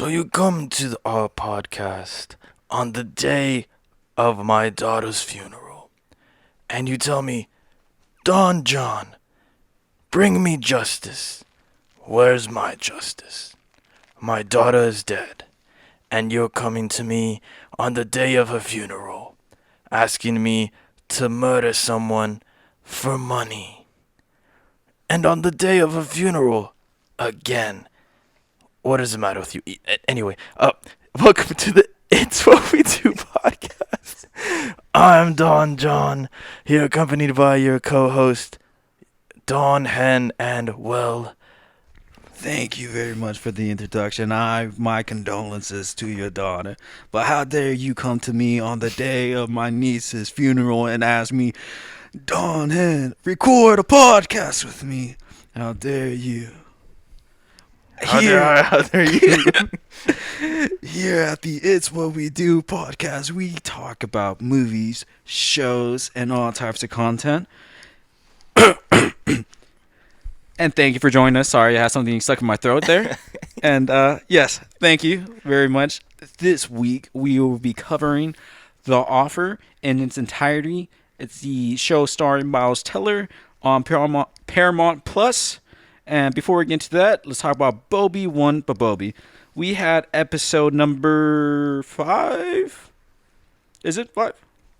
So you come to our podcast on the day of my daughter's funeral, and you tell me, Don John, bring me justice. Where's my justice? My daughter is dead, and you're coming to me on the day of her funeral, asking me to murder someone for money. And on the day of her funeral, again. What is the matter with you? Anyway, welcome to the It's What We Do podcast. I'm Don John, here accompanied by your co-host, Dawn Hen, and, well, Thank you very much for the introduction. My condolences to your daughter. But how dare you come to me on the day of my niece's funeral and ask me, Don Hen, record a podcast with me? How dare you? how dare you? Here at the It's What We Do podcast, we talk about movies, shows, and all types of content. And thank you for joining us. Sorry, I had something stuck in my throat there. And yes, thank you very much. This week, we will be covering The Offer in its entirety. It's the show starring Miles Teller on Paramount Plus. And before we get into that, let's talk about Bobby One Babobi. We had episode number 5. Is it 5?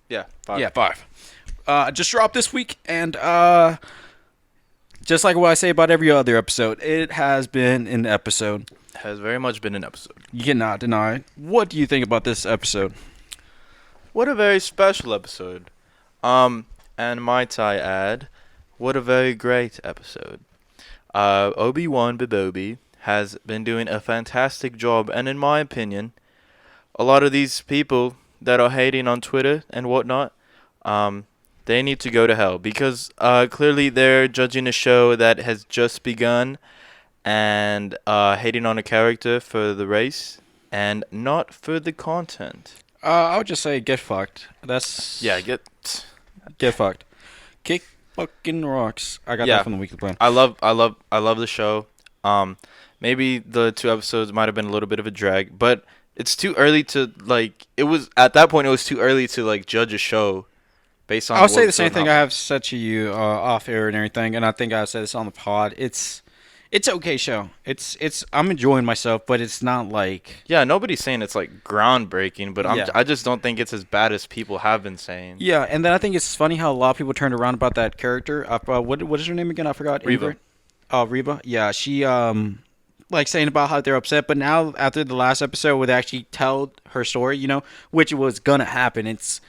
Yeah, 5. Yeah, 5. Just dropped this week, and just like what I say about every other episode, it has been an episode. Has very much been an episode. You cannot deny it. What do you think about this episode? What a very special episode. And might I add, what a very great episode. Obi-Wan Babobi has been doing a fantastic job, and in my opinion, a lot of these people that are hating on Twitter and whatnot, they need to go to hell, because clearly they're judging a show that has just begun and hating on a character for the race and not for the content. I would just say get fucked. Yeah, Get fucked. Kick fucking rocks. I got Yeah. that from the weekly plan. I love the show. Maybe the 2 episodes might have been a little bit of a drag, but it's too early to it was at that point it was too early to judge a show based on I'll say the what's same going thing I on. have said to you off air and everything, and I think I said this on the pod. It's okay show. It's I'm enjoying myself, but it's not like Yeah, nobody's saying it's groundbreaking, but Yeah. I just don't think it's as bad as people have been saying. yeah. And then I think it's funny how a lot of people turned around about that character. What is her name again? I forgot. Reva. Ingrid? Oh, Reba. Yeah, she saying about how they're upset, but now after the last episode where they actually tell her story, which was gonna happen, it's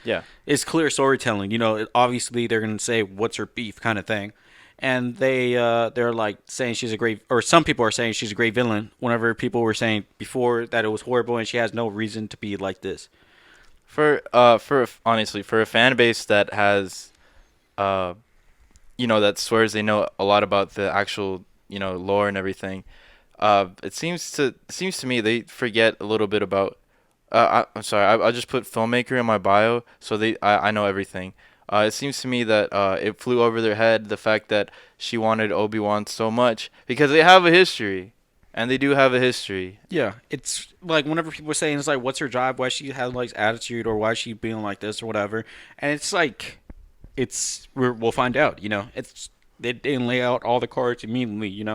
clear storytelling. Obviously they're gonna say what's her beef kind of thing, and they're saying she's a great, or some people are saying she's a great villain. Whenever people were saying before that it was horrible and she has no reason to be like this. Honestly, for a fan base that has that swears they know a lot about the actual lore and everything, it seems to me they forget a little bit about. I'm sorry, I just put filmmaker in my bio, so I know everything. It seems to me that it flew over their head the fact that she wanted Obi-Wan so much, because they have a history, and they do have a history. Yeah, it's like whenever people are saying it's like, what's her job? Why she has attitude, or why she being like this or whatever, and it's like, we'll find out. They didn't lay out all the cards immediately.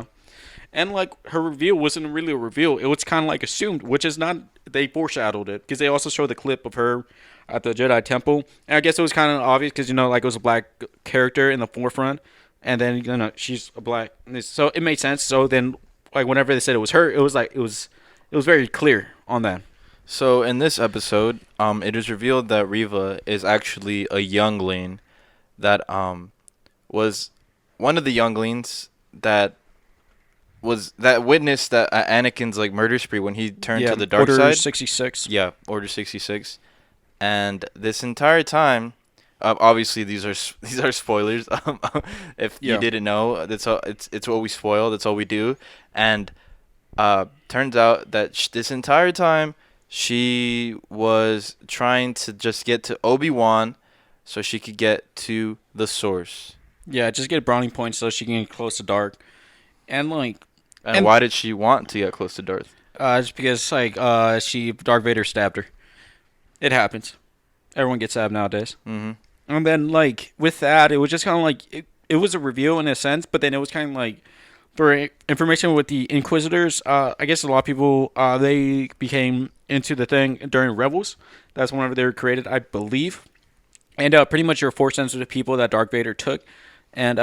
And her reveal wasn't really a reveal. It was kind of assumed, which is not. They foreshadowed it because they also showed the clip of her at the Jedi Temple, and I guess it was kind of obvious because it was a black character in the forefront, and then she's a black, so it made sense. So then whenever they said it was her, it was it was very clear on that. So in this episode, it is revealed that Reva is actually a youngling that was one of the younglings that witnessed that Anakin's murder spree when he turned to the dark Order side. 66. Yeah, Order 66. And this entire time, obviously these are spoilers. If you Yeah. didn't know, it's what we spoil. That's all we do. And turns out that this entire time she was trying to just get to Obi-Wan so she could get to the source. Yeah, just get brownie points so she can get close to dark. And And why did she want to get close to Darth? Just because like she Darth Vader stabbed her. It happens. Everyone gets stabbed nowadays. Mm-hmm. And then like with that, it was just kind of like it was a reveal in a sense, but then it was kind of like for information with the Inquisitors. I guess a lot of people they became into the thing during Rebels. That's whenever they were created, I believe. And pretty much your force sensitive people that Darth Vader took, and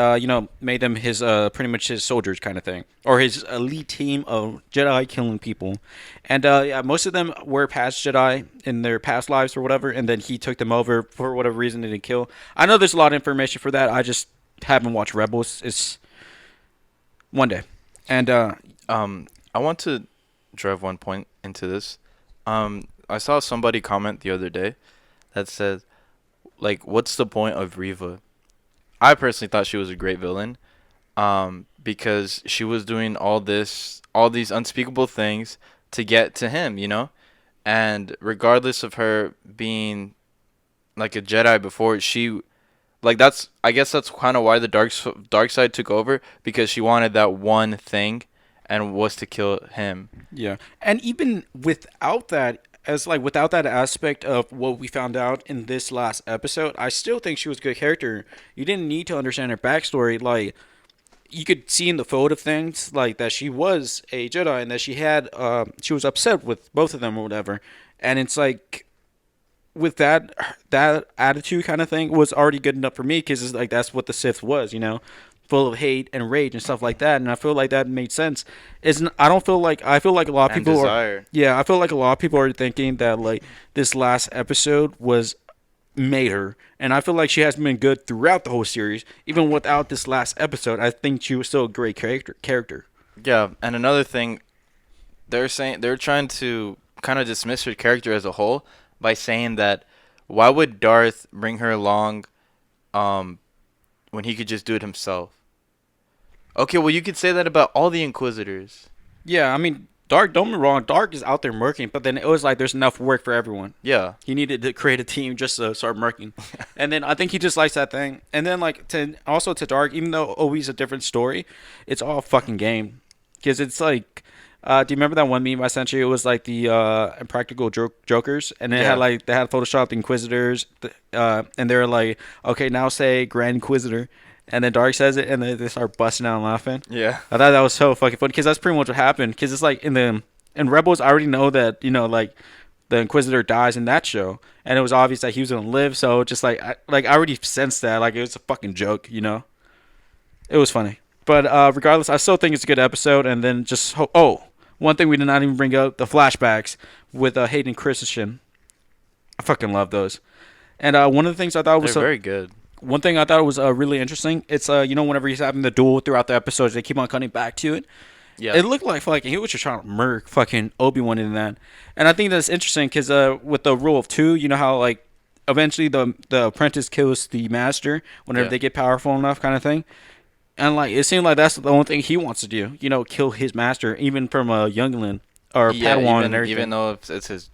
made them his pretty much his soldiers kind of thing, or his elite team of Jedi killing people. And yeah, most of them were past Jedi in their past lives or whatever, and then he took them over for whatever reason they didn't kill. I know there's a lot of information for that. I just haven't watched Rebels. It's one day, and I want to drive one point into this. I saw somebody comment the other day that said, like, what's the point of Reva? I personally thought she was a great villain, because she was doing all these unspeakable things to get to him, and regardless of her being like a Jedi before, I guess that's kind of why the dark side took over, because she wanted that one thing, and was to kill him. yeah, and even without that, as like without that aspect of what we found out in this last episode, I still think she was a good character. You didn't need to understand her backstory. Like you could see in the photo of things like that she was a Jedi and that she was upset with both of them or whatever. And it's like with that attitude kind of thing was already good enough for me because it's like that's what the Sith was, full of hate and rage and stuff like that. And I feel like that made sense. I feel like a lot of And people desire. are, yeah, I feel like a lot of people are thinking that like this last episode was made her, and I feel like she has been good throughout the whole series. Even without this last episode, I think she was still a great character. Yeah, and another thing, they're trying to kind of dismiss her character as a whole by saying that why would Darth bring her along, when he could just do it himself? Okay, well you could say that about all the Inquisitors. Yeah, I mean, Dark. Don't get me wrong, Dark is out there murking, but then it was like there's enough work for everyone. Yeah. He needed to create a team just to start murking, and then I think he just likes that thing. And then like to Dark, even though Obi's a different story, it's all a fucking game because it's like. Do you remember that one meme I sent you? It was like the impractical jokers, and it had like they had photoshopped Inquisitors, and they were like, okay, now say Grand Inquisitor, and then Dark says it, and then they start busting out and laughing. Yeah. I thought that was so fucking funny because that's pretty much what happened. Because it's like in Rebels, I already know that like the Inquisitor dies in that show, and it was obvious that he was gonna live. So just like I already sensed that like it was a fucking joke, It was funny, but regardless, I still think it's a good episode. And then just one thing we did not even bring up, the flashbacks with Hayden Christensen. I fucking love those. And one of the things I thought was They're very good. one thing I thought was really interesting. It's whenever he's having the duel throughout the episodes, they keep on cutting back to it. Yeah. It looked like fucking he was just trying to murk fucking Obi-Wan in that. And I think that's interesting because with the rule of two, you know how like eventually the apprentice kills the master whenever they get powerful enough, kind of thing. And like it seemed like that's the only thing he wants to do, kill his master, even from a youngling or Padawan and everything. Even though it's his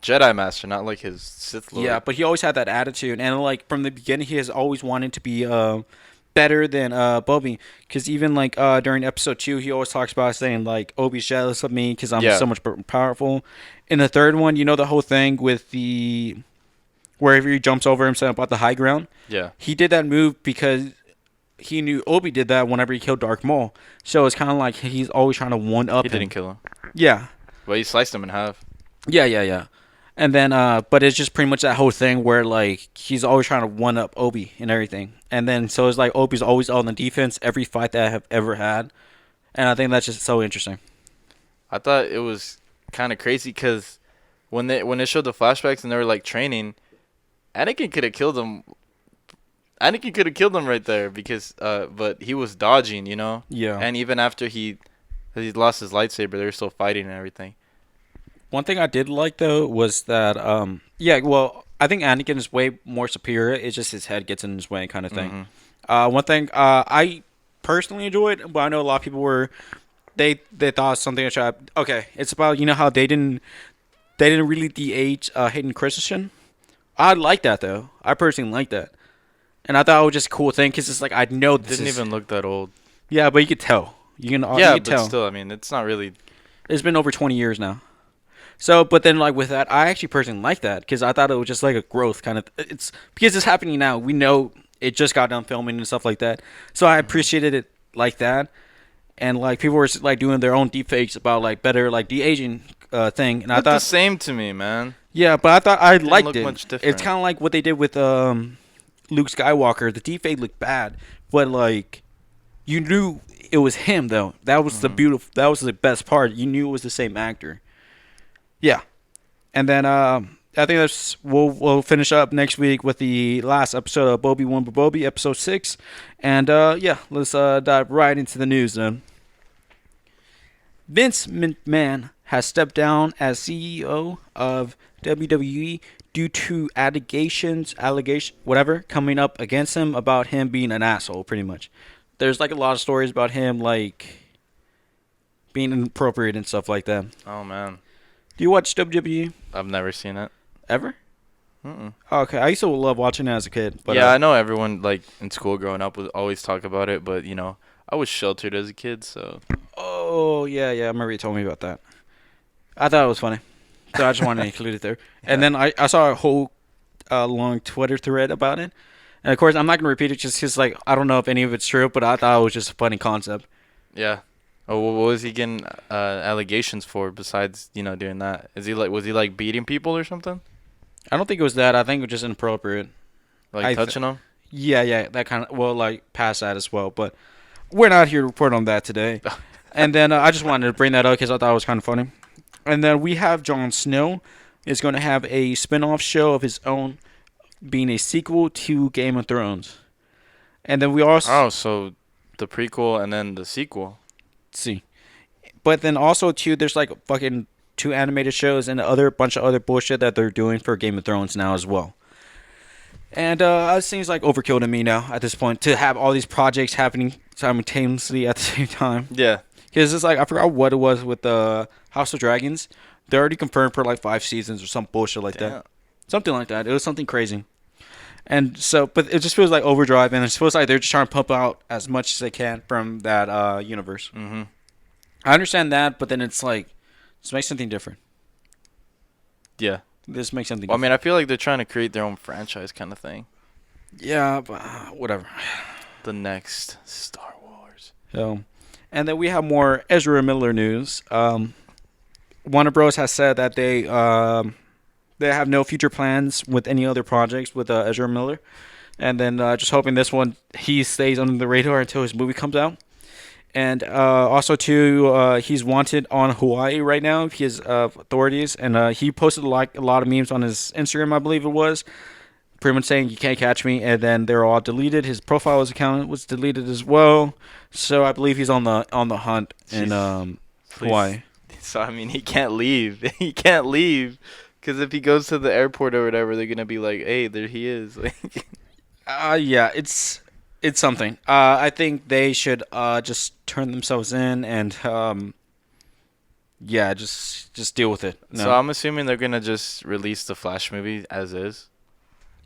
Jedi master, not like his Sith Lord. Yeah, but he always had that attitude, and like from the beginning, he has always wanted to be better than Bobby. Because even like during episode 2, he always talks about saying like Obi's jealous of me because I'm so much powerful. In the third one, the whole thing with the wherever he jumps over himself about the high ground. Yeah. He did that move because he knew Obi did that whenever he killed Darth Maul. So it's kind of like he's always trying to one up him. He didn't kill him. Yeah. Well, he sliced him in half. Yeah. And then, but it's just pretty much that whole thing where like he's always trying to one up Obi and everything. And then so it's like Obi's always on the defense every fight that I have ever had. And I think that's just so interesting. I thought it was kind of crazy because when they showed the flashbacks and they were like training, Anakin could have killed him. Anakin could have killed him right there because but he was dodging, Yeah. And even after he lost his lightsaber, they were still fighting and everything. One thing I did like though was that I think Anakin is way more superior. It's just his head gets in his way kind of thing. Mm-hmm. One thing I personally enjoyed, but I know a lot of people were they thought something okay, it's about how they didn't really de-age Hayden Christensen. I like that though. I personally like that. And I thought it was just a cool thing because it's like I know this didn't even look that old. Yeah, but you could tell. You can but tell. still, I mean, it's not really. It's been over 20 years now. So, but then like with that, I actually personally like that because I thought it was just like a growth kind of. It's because it's happening now. We know it just got done filming and stuff like that. So I appreciated it like that, and like people were like doing their own deepfakes about like better like de aging thing, and I Looked the thought same to me, man. yeah, but I thought I Didn't liked look it. much different. It's kind of like what they did with Luke Skywalker. The deepfake looked bad, but like you knew it was him though. That was the beautiful. That was the best part. You knew it was the same actor. Yeah, and then I think we'll finish up next week with the last episode of Bobby One Bobby, episode 6, and yeah, let's dive right into the news then. Vince McMahon has stepped down as CEO of WWE due to allegations, whatever, coming up against him about him being an asshole, pretty much. There's like a lot of stories about him like being inappropriate and stuff like that. Oh man, Do you watch WWE I've never seen it. ever? Mm-mm. Okay, I used to love watching it as a kid. But Yeah, I know everyone like in school growing up would always talk about it, but I was sheltered as a kid, so oh yeah, I remember you told me about that. I thought it was funny, so I just wanted to include it there. And then I saw a whole long Twitter thread about it. And of course, I'm not gonna repeat it just because like I don't know if any of it's true, but I thought it was just a funny concept. yeah. Oh, what was he getting allegations for besides doing that? Was he like beating people or something? I don't think it was that. I think it was just inappropriate. Like touching them? Yeah, that kind of like past that as well. But we're not here to report on that today. And then I just wanted to bring that up because I thought it was kind of funny. And then we have Jon Snow is going to have a spin-off show of his own, being a sequel to Game of Thrones. And then we also Oh, so the prequel and then the sequel. see, but then also too, there's like fucking 2 animated shows and a bunch of other bullshit that they're doing for Game of Thrones now as well. And it seems like overkill to me now at this point to have all these projects happening simultaneously at the same time. Yeah. Because it's like I forgot what it was with the House of Dragons. They're already confirmed for like 5 seasons or some bullshit like Damn. that. Something like that. It was something crazy. And so, but it just feels like overdrive, and it feels like they're just trying to pump out as much as they can from that universe. Mm-hmm. I understand that, but then it's like, let's make something different. Yeah. Let's make something Well, I different. mean, I feel like they're trying to create their own franchise kind of thing. Yeah, but whatever. The next Star Wars. So, and then we have more Ezra Miller news. Warner Bros. Has said that they have no future plans with any other projects with Ezra Miller. And then just hoping this one, he stays under the radar until his movie comes out. And also, too, he's wanted on Hawaii right now, his authorities. And he posted like a lot of memes on his Instagram, I believe it was. Pretty much saying, you can't catch me. And then they're all deleted. His profile, his account was deleted as well. So I believe he's on the hunt in Hawaii. So, I mean, he can't leave. He can't leave. Because if he goes to the airport or whatever, they're going to be like, hey, there he is. Yeah, it's something. I think they should just turn themselves in and yeah, just deal with it. No. So I'm assuming they're going to just release the Flash movie as is.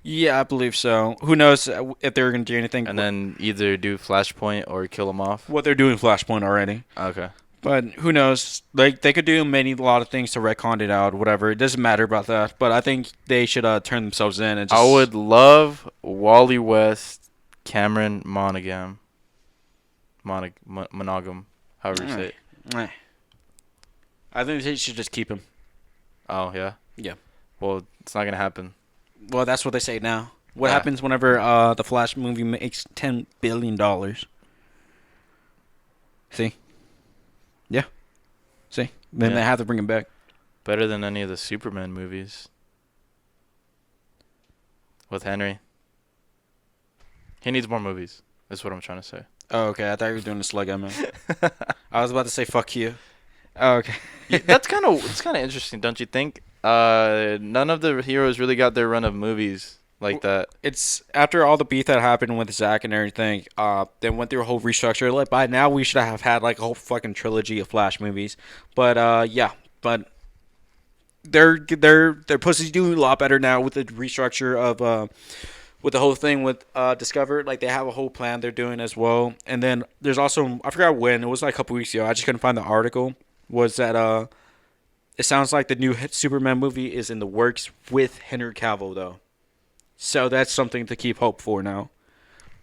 Yeah, I believe so. Who knows if they're going to do anything. And then either do Flashpoint or kill him off. What they're doing Flashpoint already. Okay. But who knows? Like they could do a lot of things to retcon it out, whatever. It doesn't matter about that. But I think they should turn themselves in and just. I would love Wally West, Cameron Monaghan. Monogam, however you say it. I think they should just keep him. Oh, yeah? Yeah. Well, it's not going to happen. Well, that's what they say now. What Yeah. happens whenever the Flash movie makes $10 billion? See? Yeah. See? Then Yeah. they have to bring him back. Better than any of the Superman movies. With Henry. He needs more movies. That's what I'm trying to say. Oh, okay. I thought you were doing the slug man. I was about to say fuck you. Oh, okay. Yeah, it's kind of interesting, don't you think? None of the heroes really got their run of movies like that. It's after all the beef that happened with Zack and everything. They went through a whole restructure. Like by now, we should have had like a whole fucking trilogy of Flash movies. But yeah, but they're supposed to do a lot better now with the restructure of with the whole thing with Discover. Like they have a whole plan they're doing as well. And then there's also I forgot when it was like a couple weeks ago. I just couldn't find the article. was that it sounds like the new Superman movie is in the works with Henry Cavill though. So that's something to keep hope for now.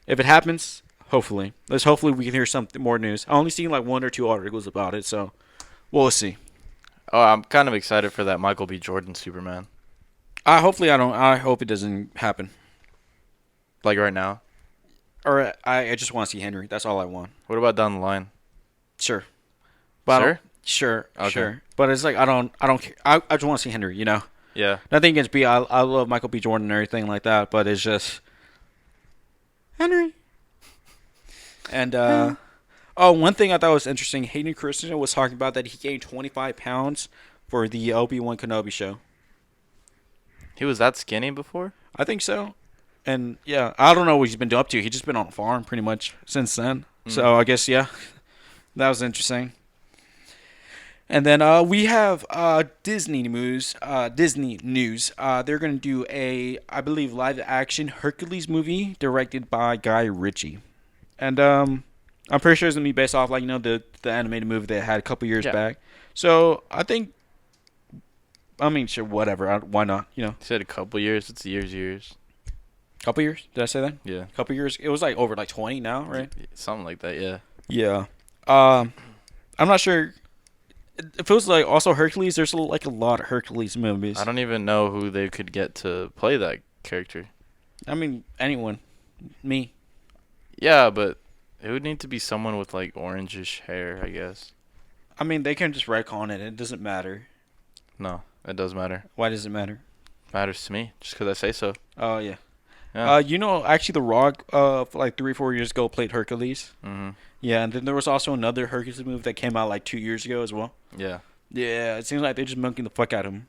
If it happens, hopefully. Hopefully we can hear some more news. I only seen like 1 or 2 articles about it, so we'll see. Oh, I'm kind of excited for that Michael B. Jordan Superman. I hope it doesn't happen. Like right now. Or I just want to see Henry. That's all I want. What about down the line? Sure. But Sure? Sure. Okay. Sure. But it's like I don't care. I just want to see Henry, you know. Yeah. Nothing against B. I love Michael B. Jordan and everything like that, but it's just Henry. And one thing I thought was interesting, Hayden Christensen was talking about that he gained 25 pounds for the Obi-Wan Kenobi show. He was that skinny before? I think so. And yeah, I don't know what he's been up to. He's just been on a farm pretty much since then. So I guess yeah, that was interesting. And then we have Disney news. They're gonna do I believe, live action Hercules movie directed by Guy Ritchie, and I'm pretty sure it's gonna be based off the animated movie they had a couple years back. So sure, whatever. Why not? You said a couple years. It's years. Couple years? Did I say that? Yeah. Couple years. It was like over 20 now, right? Something like that. Yeah. Yeah. I'm not sure. It feels like also Hercules. There's a lot of Hercules movies. I don't even know who they could get to play that character. I mean, anyone. Me. Yeah, but it would need to be someone with like orangish hair, I guess. I mean, they can just retcon it. It doesn't matter. No, it does matter. Why does it matter? Matters to me, just because I say so. Oh, yeah. Yeah. Actually, The Rock, like 3-4 years ago, played Hercules. Mm-hmm. Yeah, and then there was also another Hercules movie that came out like 2 years ago as well. Yeah. Yeah, it seems like they're just monkeying the fuck out of him.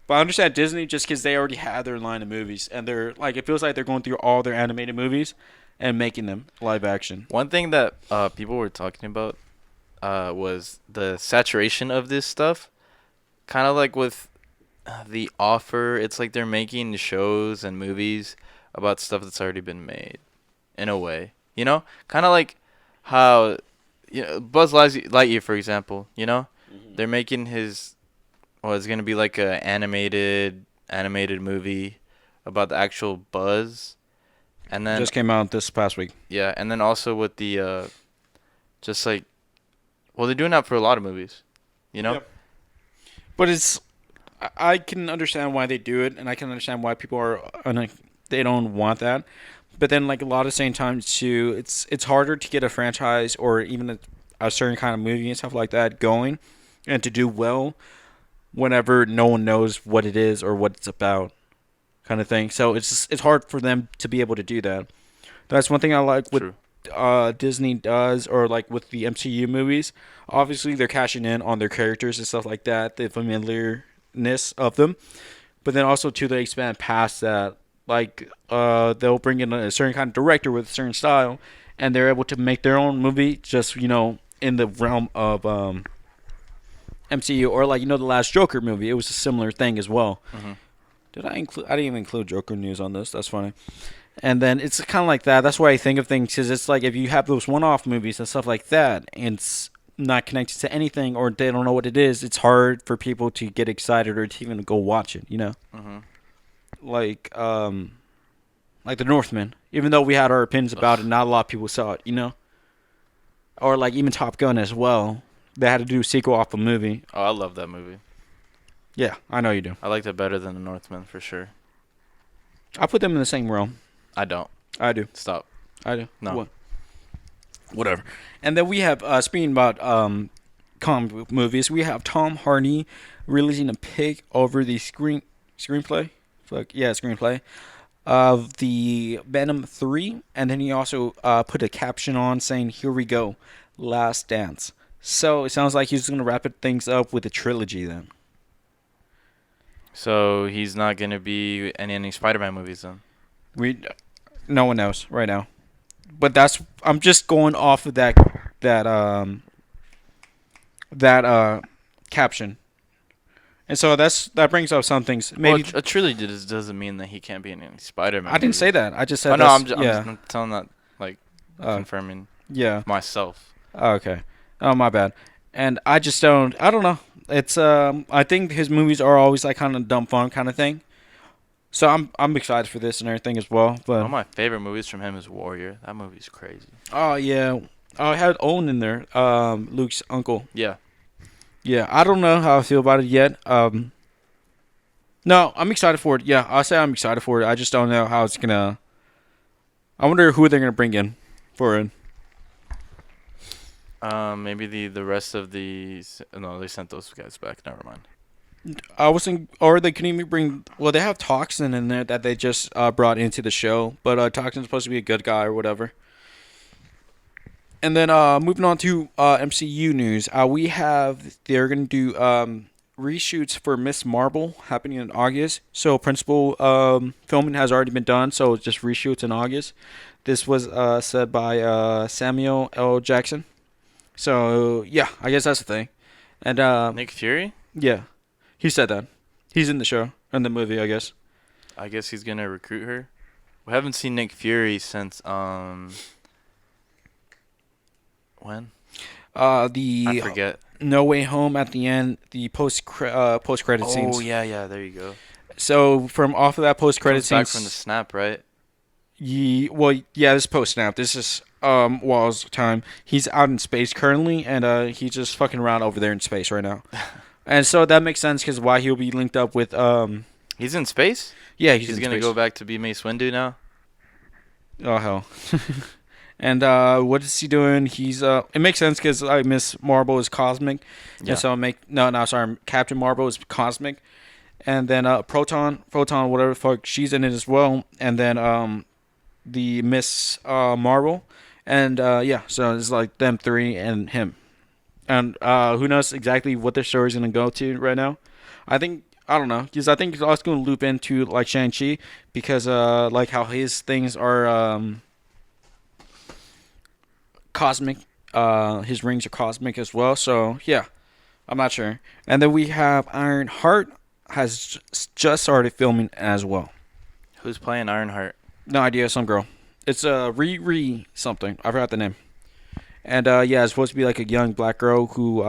But I understand Disney just because they already had their line of movies, and they're like, it feels like they're going through all their animated movies and making them live action. One thing that people were talking about was the saturation of this stuff. Kind of like with The Offer, it's like they're making shows and movies about stuff that's already been made, in a way. You know? Kind of like how, Buzz Lightyear, for example, Mm-hmm. They're making it's going to be like a animated movie about the actual Buzz. And then Just came out this past week. Yeah, and then also with the just like, they're doing that for a lot of movies, Yep. But I can understand why they do it, and I can understand why people they don't want that. But then, like, a lot of the same time too, it's harder to get a franchise or even a certain kind of movie and stuff like that going, and to do well whenever no one knows what it is or what it's about, kind of thing. So it's hard for them to be able to do that. That's one thing I like with Disney does, or like with the MCU movies. Obviously, they're cashing in on their characters and stuff like that, the familiarness of them. But then also too, they expand past that. Like they'll bring in a certain kind of director with a certain style, and they're able to make their own movie just in the realm of MCU, or like the last Joker movie. It was a similar thing as well. Mm-hmm. I didn't even include Joker news on this. That's funny. And then it's kind of like that. That's why I think of things, because it's like if you have those one-off movies and stuff like that, and it's not connected to anything, or they don't know what it is, it's hard for people to get excited or to even go watch it. Mm-hmm. Like The Northman. Even though we had our opinions about it, not a lot of people saw it. Or like even Top Gun as well. They had to do a sequel off a movie. Oh, I love that movie. Yeah, I know you do. I liked it better than The Northman for sure. I put them in the same realm. I don't. I do. Stop. I do. No. What? Whatever. And then we have, speaking about comic book movies, we have Tom Hardy releasing a pic over the screenplay of the Venom 3, and then he also put a caption on saying, "Here we go, last dance." So it sounds like he's going to wrap things up with a trilogy then. So he's not going to be in any Spider-Man movies then? No one knows right now. But I'm just going off of that caption. And so that brings up some things. Maybe a trilogy doesn't mean that he can't be in any Spider-Man I didn't movies. say that. I just said I'm telling that, like, confirming yeah. myself. Oh, okay. Oh, my bad. And I just don't. I don't know. It's I think his movies are always like kind of dumb fun kind of thing. So I'm excited for this and everything as well. One But of my favorite movies from him is Warrior. That movie's crazy. oh yeah, I had Owen in there. Luke's uncle. Yeah. Yeah, I don't know how I feel about it yet. No, I'm excited for it. Yeah, I'll say I'm excited for it. I just don't know how it's gonna. I wonder who they're gonna bring in for it. Maybe the rest of no, they sent those guys back. Never mind. I wasn't, or they couldn't even bring. Well, they have Toxin in there that they just brought into the show, but Toxin's supposed to be a good guy or whatever. And then moving on to MCU news, they're gonna do reshoots for Miss Marvel happening in August. So principal filming has already been done, so it's just reshoots in August. This was said by Samuel L. Jackson. So yeah, I guess that's the thing. And Nick Fury? yeah, he said that. He's in the show, in the movie, I guess. I guess he's gonna recruit her. We haven't seen Nick Fury since when? The I forget. No Way Home at the end, the post credit scenes. Oh yeah, there you go. So from off of that post credit Comes back scenes, from the snap, right? This is post snap. This is Wall's time. He's out in space currently, and he's just fucking around over there in space right now. And so that makes sense because why he'll be linked up with He's in space? yeah, He's in gonna space. go back to be Mace Windu now? Oh hell. And what is he doing? He's it makes sense because Miss Marvel is cosmic, Yeah. and so sorry, Captain Marvel is cosmic, and then Proton, whatever the fuck, she's in it as well, and then the Miss Marvel, and yeah, so it's like them three and him, and who knows exactly what their story's gonna go to right now. I don't know because I think it's also gonna loop into like Shang-Chi because like how his things are cosmic. His rings are cosmic as well. So yeah, I'm not sure. And then we have Ironheart has just started filming as well. Who's playing Ironheart? No idea, some girl. It's Riri something. I forgot the name. And yeah, it's supposed to be like a young black girl who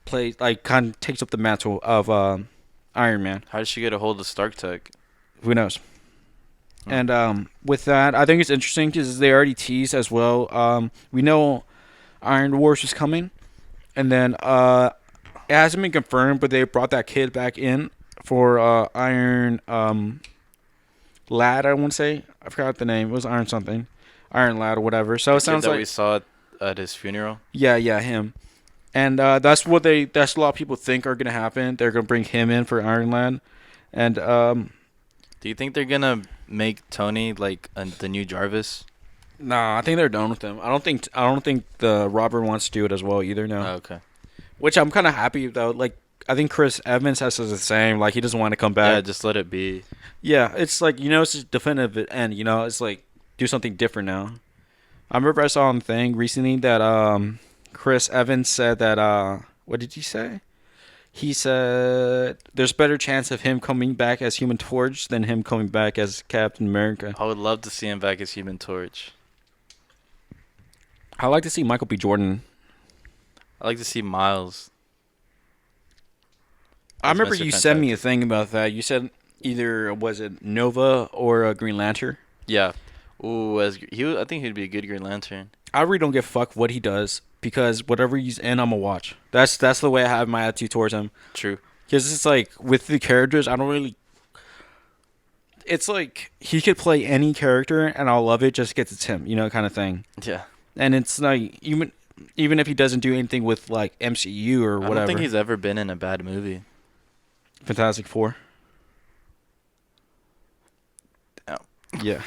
plays like kind of takes up the mantle of Iron Man. How did she get a hold of Stark Tech? Who knows? And with that, I think it's interesting because they already teased as well. We know Iron Wars is coming, and then it hasn't been confirmed, but they brought that kid back in for Iron Lad. I want to say I forgot the name. It was Iron something, Iron Lad or whatever. So it sounds that like we saw at his funeral. yeah, him. And that's a lot of people think are gonna happen. They're gonna bring him in for Iron Lad, and Do you think they're gonna make Tony like the new Jarvis? nah, I think they're done with him. I don't think the Robert wants to do it as well either. No, Oh, okay. which I'm kind of happy though. Like I think Chris Evans has said the same. Like he doesn't want to come Yeah, back. just let it be. Yeah, it's like it's a definitive end. It's like do something different now. I remember I saw on the thing recently that Chris Evans said that what did he say? He said there's better chance of him coming back as Human Torch than him coming back as Captain America. I would love to see him back as Human Torch. I like to see Michael B. Jordan. I like to see Miles. I remember Mr. you sent me a Fantastic. thing about that. You said either was it Nova or Green Lantern. Yeah. Ooh, I think he'd be a good Green Lantern. I really don't give a fuck what he does because whatever he's in, I'm gonna watch. That's the way I have my attitude towards him. True. Because it's like with the characters, I don't really. It's like he could play any character and I'll love it just because it's him, kind of thing. Yeah. And it's like even if he doesn't do anything with like MCU or whatever. I don't think he's ever been in a bad movie. Fantastic Four. Oh. Yeah.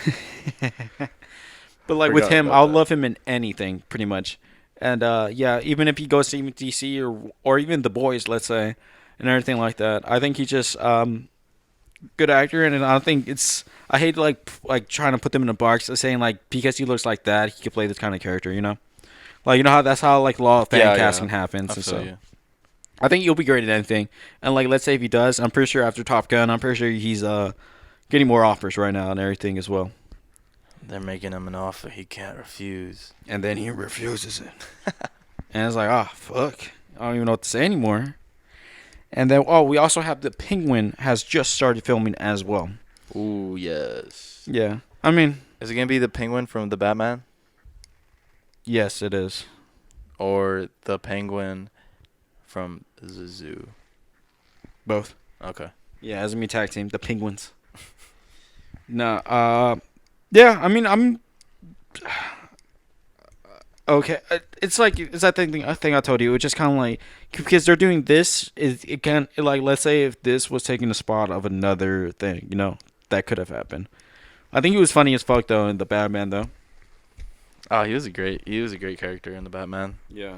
But like with Forgot him, about I'll that. love him in anything pretty much. And yeah, even if he goes to even DC or even The Boys, let's say, and everything like that, I think he's just good actor. And I don't think it's. I hate like trying to put them in a box, saying like because he looks like that, he could play this kind of character. Like how that's how like law of fan Yeah, casting yeah. happens. I And feel so you. I think you'll be great at anything. And like let's say if he does, I'm pretty sure after Top Gun, I'm pretty sure he's getting more offers right now and everything as well. They're making him an offer he can't refuse. And then he refuses it. And it's like, oh, fuck. I don't even know what to say anymore. And then, we also have the Penguin has just started filming as well. Ooh, yes. Yeah. I mean, Is it gonna be the Penguin from the Batman yes, it is. or the Penguin from the zoo? Both. Okay. Yeah, as a me tag team, the Penguins. No, yeah, I mean, I'm okay. It's like it's that thing. I think I told you. It's just kind of like because they're doing this. It can like let's say if this was taking the spot of another thing, that could have happened. I think he was funny as fuck though in the Batman though. Oh, he was a great character in the Batman. Yeah.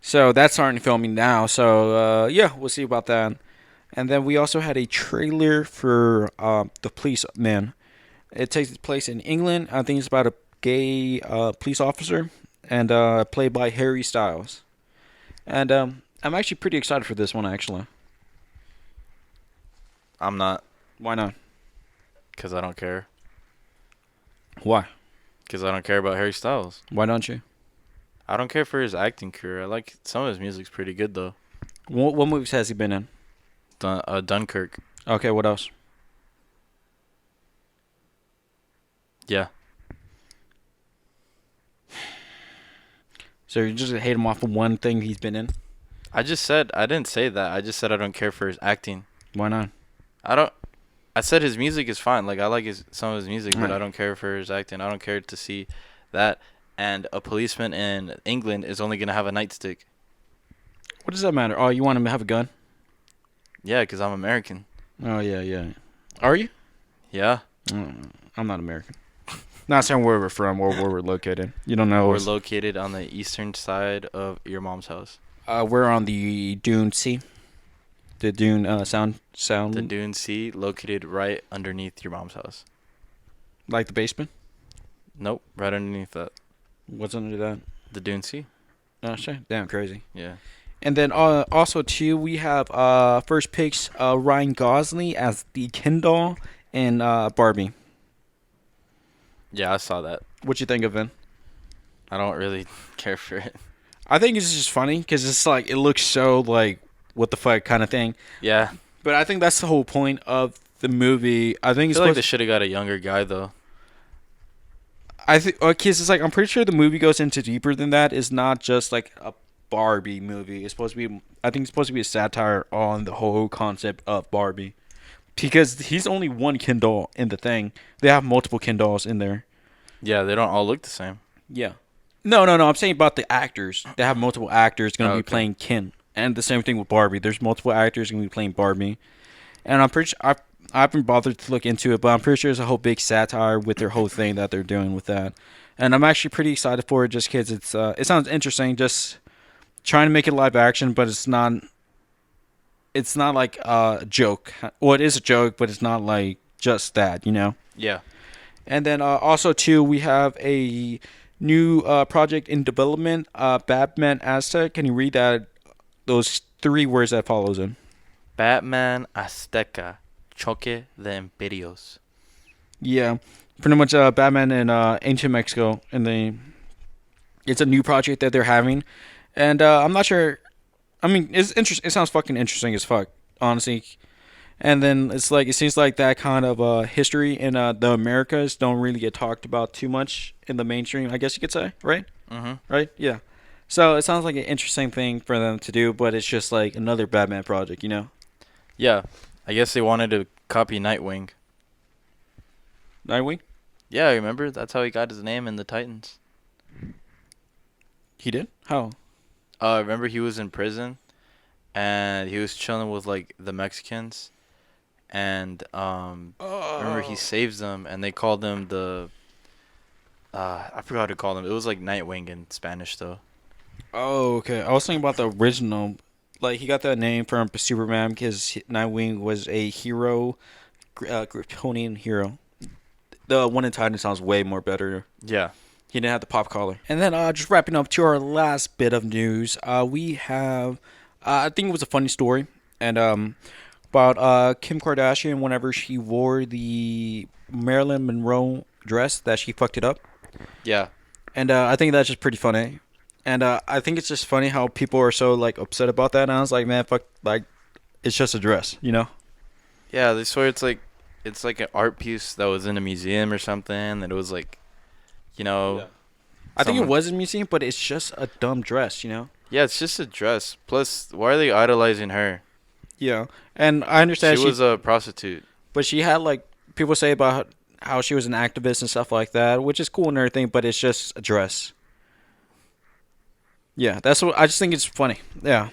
So that's starting filming now. So yeah, we'll see about that. And then we also had a trailer for the policeman. It takes place in England. I think it's about a gay police officer, and played by Harry Styles. And I'm actually pretty excited for this one, actually. I'm not, Why not? because I don't care. Why? Because I don't care about Harry Styles. Why don't you? I don't care for his acting career. I like some of his music's pretty good though. What movies has he been in? Dunkirk. Okay, what else? Yeah. So you just hate him off of one thing he's been in? I didn't say that. I just said I don't care for his acting. Why not? I said his music is fine. Like I like some of his music, but Right. I don't care for his acting. I don't care to see that. And a policeman in England is only gonna have a nightstick. What does that matter? Oh, you want him to have a gun? Yeah, because I'm American. Oh, yeah, yeah. Are you? Yeah. I'm not American. Not saying where we're from or where we're located. You don't know. We're located on the eastern side of your mom's house. We're on the Dune Sea. The Dune sound. The Dune Sea, located right underneath your mom's house. Like the basement? Nope, right underneath that. What's under that? The Dune Sea. Oh, shit. Damn, crazy. Yeah. And then also, too, we have first picks Ryan Gosling as the Ken doll in Barbie. Yeah, I saw that. What you think of it? I don't really care for it. I think it's just funny because it's like it looks so like what the fuck kind of thing. Yeah. But I think that's the whole point of the movie. I think I it's feel like supposed they should have got a younger guy though. I think okay, so it's like I'm pretty sure the movie goes into deeper than that. It's not just like a Barbie movie. It's supposed to be. I think it's supposed to be a satire on the whole concept of Barbie, because he's only one Ken doll in the thing. They have multiple Ken dolls in there. Yeah, they don't all look the same. Yeah. No. I'm saying about the actors. They have multiple actors going to be Okay. playing Ken, and the same thing with Barbie. There's multiple actors going to be playing Barbie, and I'm pretty sure I haven't bothered to look into it, but I'm pretty sure there's a whole big satire with their whole thing that they're doing with that. And I'm actually pretty excited for it just because it sounds interesting. Just trying to make it live action, but it's not like a joke. Well, it is a joke, but it's not like just that. Yeah. And then also too, we have a new project in development, Batman Aztec. Can you read those 3 words that follows in? Batman Azteca, Choque de Imperios. Yeah, pretty much Batman in ancient Mexico, and it's a new project that they're having, and I'm not sure. I mean, it's interesting. It sounds fucking interesting as fuck, honestly. And then it's like it seems like that kind of history in the Americas don't really get talked about too much in the mainstream. I guess you could say, right? Right? Yeah. So it sounds like an interesting thing for them to do, but it's just like another Batman project. Yeah. I guess they wanted to copy Nightwing. Nightwing? Yeah, remember? That's how he got his name in the Titans. He did? How? Remember he was in prison and he was chilling with like the Mexicans and remember he saves them and they called him the I forgot how to call him. It was like Nightwing in Spanish though. Oh, okay. I was thinking about the original. Like, he got that name from Superman because Nightwing was a hero, Kryptonian hero. The one in Titan sounds way more better. Yeah. He didn't have the pop collar. And then just wrapping up to our last bit of news, we have, I think it was a funny story, and about Kim Kardashian whenever she wore the Marilyn Monroe dress that she fucked it up. Yeah. And I think that's just pretty funny. And I think it's just funny how people are so like upset about that. And I was like, man, fuck, like it's just a dress, you know? Yeah, they swear it's like an art piece that was in a museum or something. That it was like, you know, Yeah. I think it someone. was a museum, but it's just a dumb dress, you know? Yeah, it's just a dress. Plus, why are they idolizing her? Yeah. And I She understand was a prostitute. but she had like people say about how she was an activist and stuff like that, which is cool and everything, but it's just a dress. Yeah, that's what I just think it's funny. Yeah.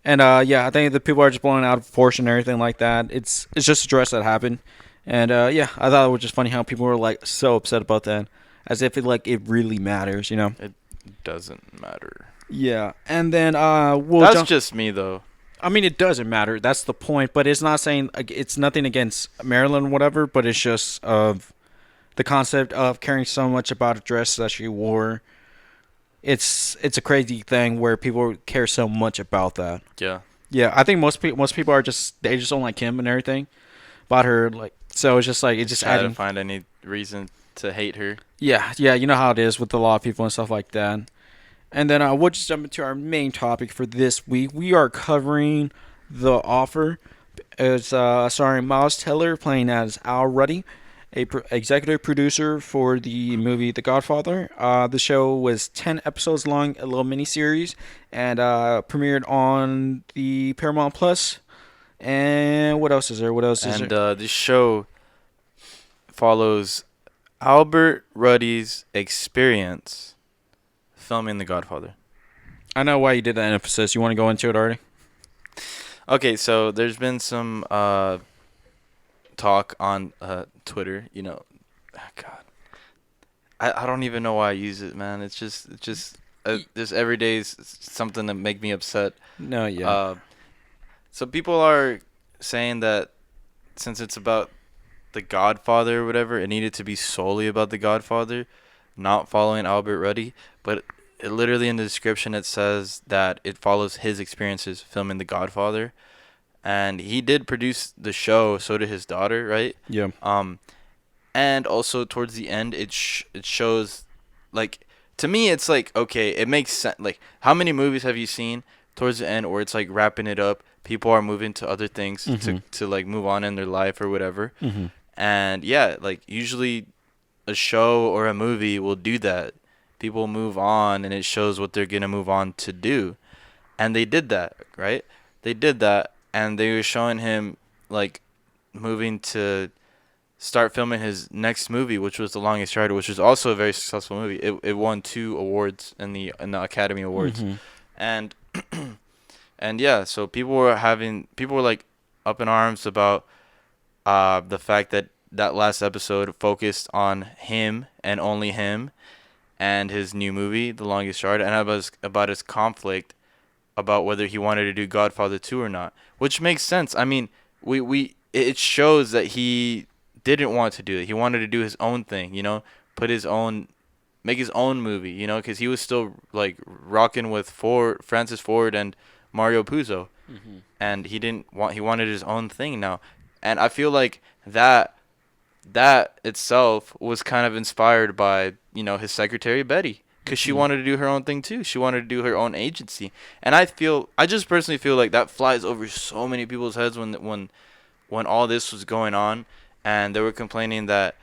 And yeah, I think the people are just blowing out of proportion and everything like that. It's just a dress that happened. And yeah, I thought it was just funny how people were like so upset about that. As if it really matters, you know? It doesn't matter. Yeah. And then we'll That's jump. just me though. I mean, it doesn't matter. That's the point. But it's not saying it's nothing against Maryland or whatever. But it's just of the concept of caring so much about a dress that she wore. It's a crazy thing where people care so much about that. Yeah. Yeah, I think most people are just they just don't like him and everything about her. Like so, it's just like it's just Try to adding. find any reason to hate her. Yeah, yeah, you know how it is with a lot of people and stuff like that. And then we'll just jump into our main topic for this week. We are covering The Offer. It's starring Miles Teller playing as Al Ruddy, executive producer for the movie The Godfather. The show was 10 episodes long, a little miniseries, and premiered on the Paramount Plus. And what else is there? What else is And there? this show follows Albert Ruddy's experience filming The Godfather. I know why you did that emphasis. You want to go into it already? Okay, so there's been some talk on Twitter. You know, God, I don't even know why I use it, man. Just every day is something that make me upset. No, yeah. So people are saying that since it's about The Godfather or whatever, it needed to be solely about The Godfather, not following Albert Ruddy. But it literally in the description it says that it follows his experiences filming The Godfather, and he did produce the show. So did his daughter, right? Yeah. And also towards the end, it shows, like, to me, it's like, okay, it makes sense. Like, how many movies have you seen towards the end where it's like wrapping it up? People are moving to other things to like move on in their life or whatever. Mm-hmm. And yeah, like usually a show or a movie will do that. People move on and it shows what they're going to move on to do. And they did that, right? They did that and they were showing him like moving to start filming his next movie, which was The Longest Yard, which was also a very successful movie. It won 2 awards in the Academy Awards. Mm-hmm. And and yeah, so people were like up in arms about the fact that that last episode focused on him and only him and his new movie, The Longest Yard, and about his conflict about whether he wanted to do Godfather 2 or not, which makes sense. I mean, it shows that he didn't want to do it. He wanted to do his own thing, you know, make his own movie, you know, because he was still like rocking with Francis Ford and Mario Puzo, Mm-hmm. and he wanted his own thing now, and I feel like that itself was kind of inspired by, you know, his secretary Betty, because she wanted to do her own thing too. She wanted to do her own agency, and I just personally feel like that flies over so many people's heads when all this was going on, and they were complaining that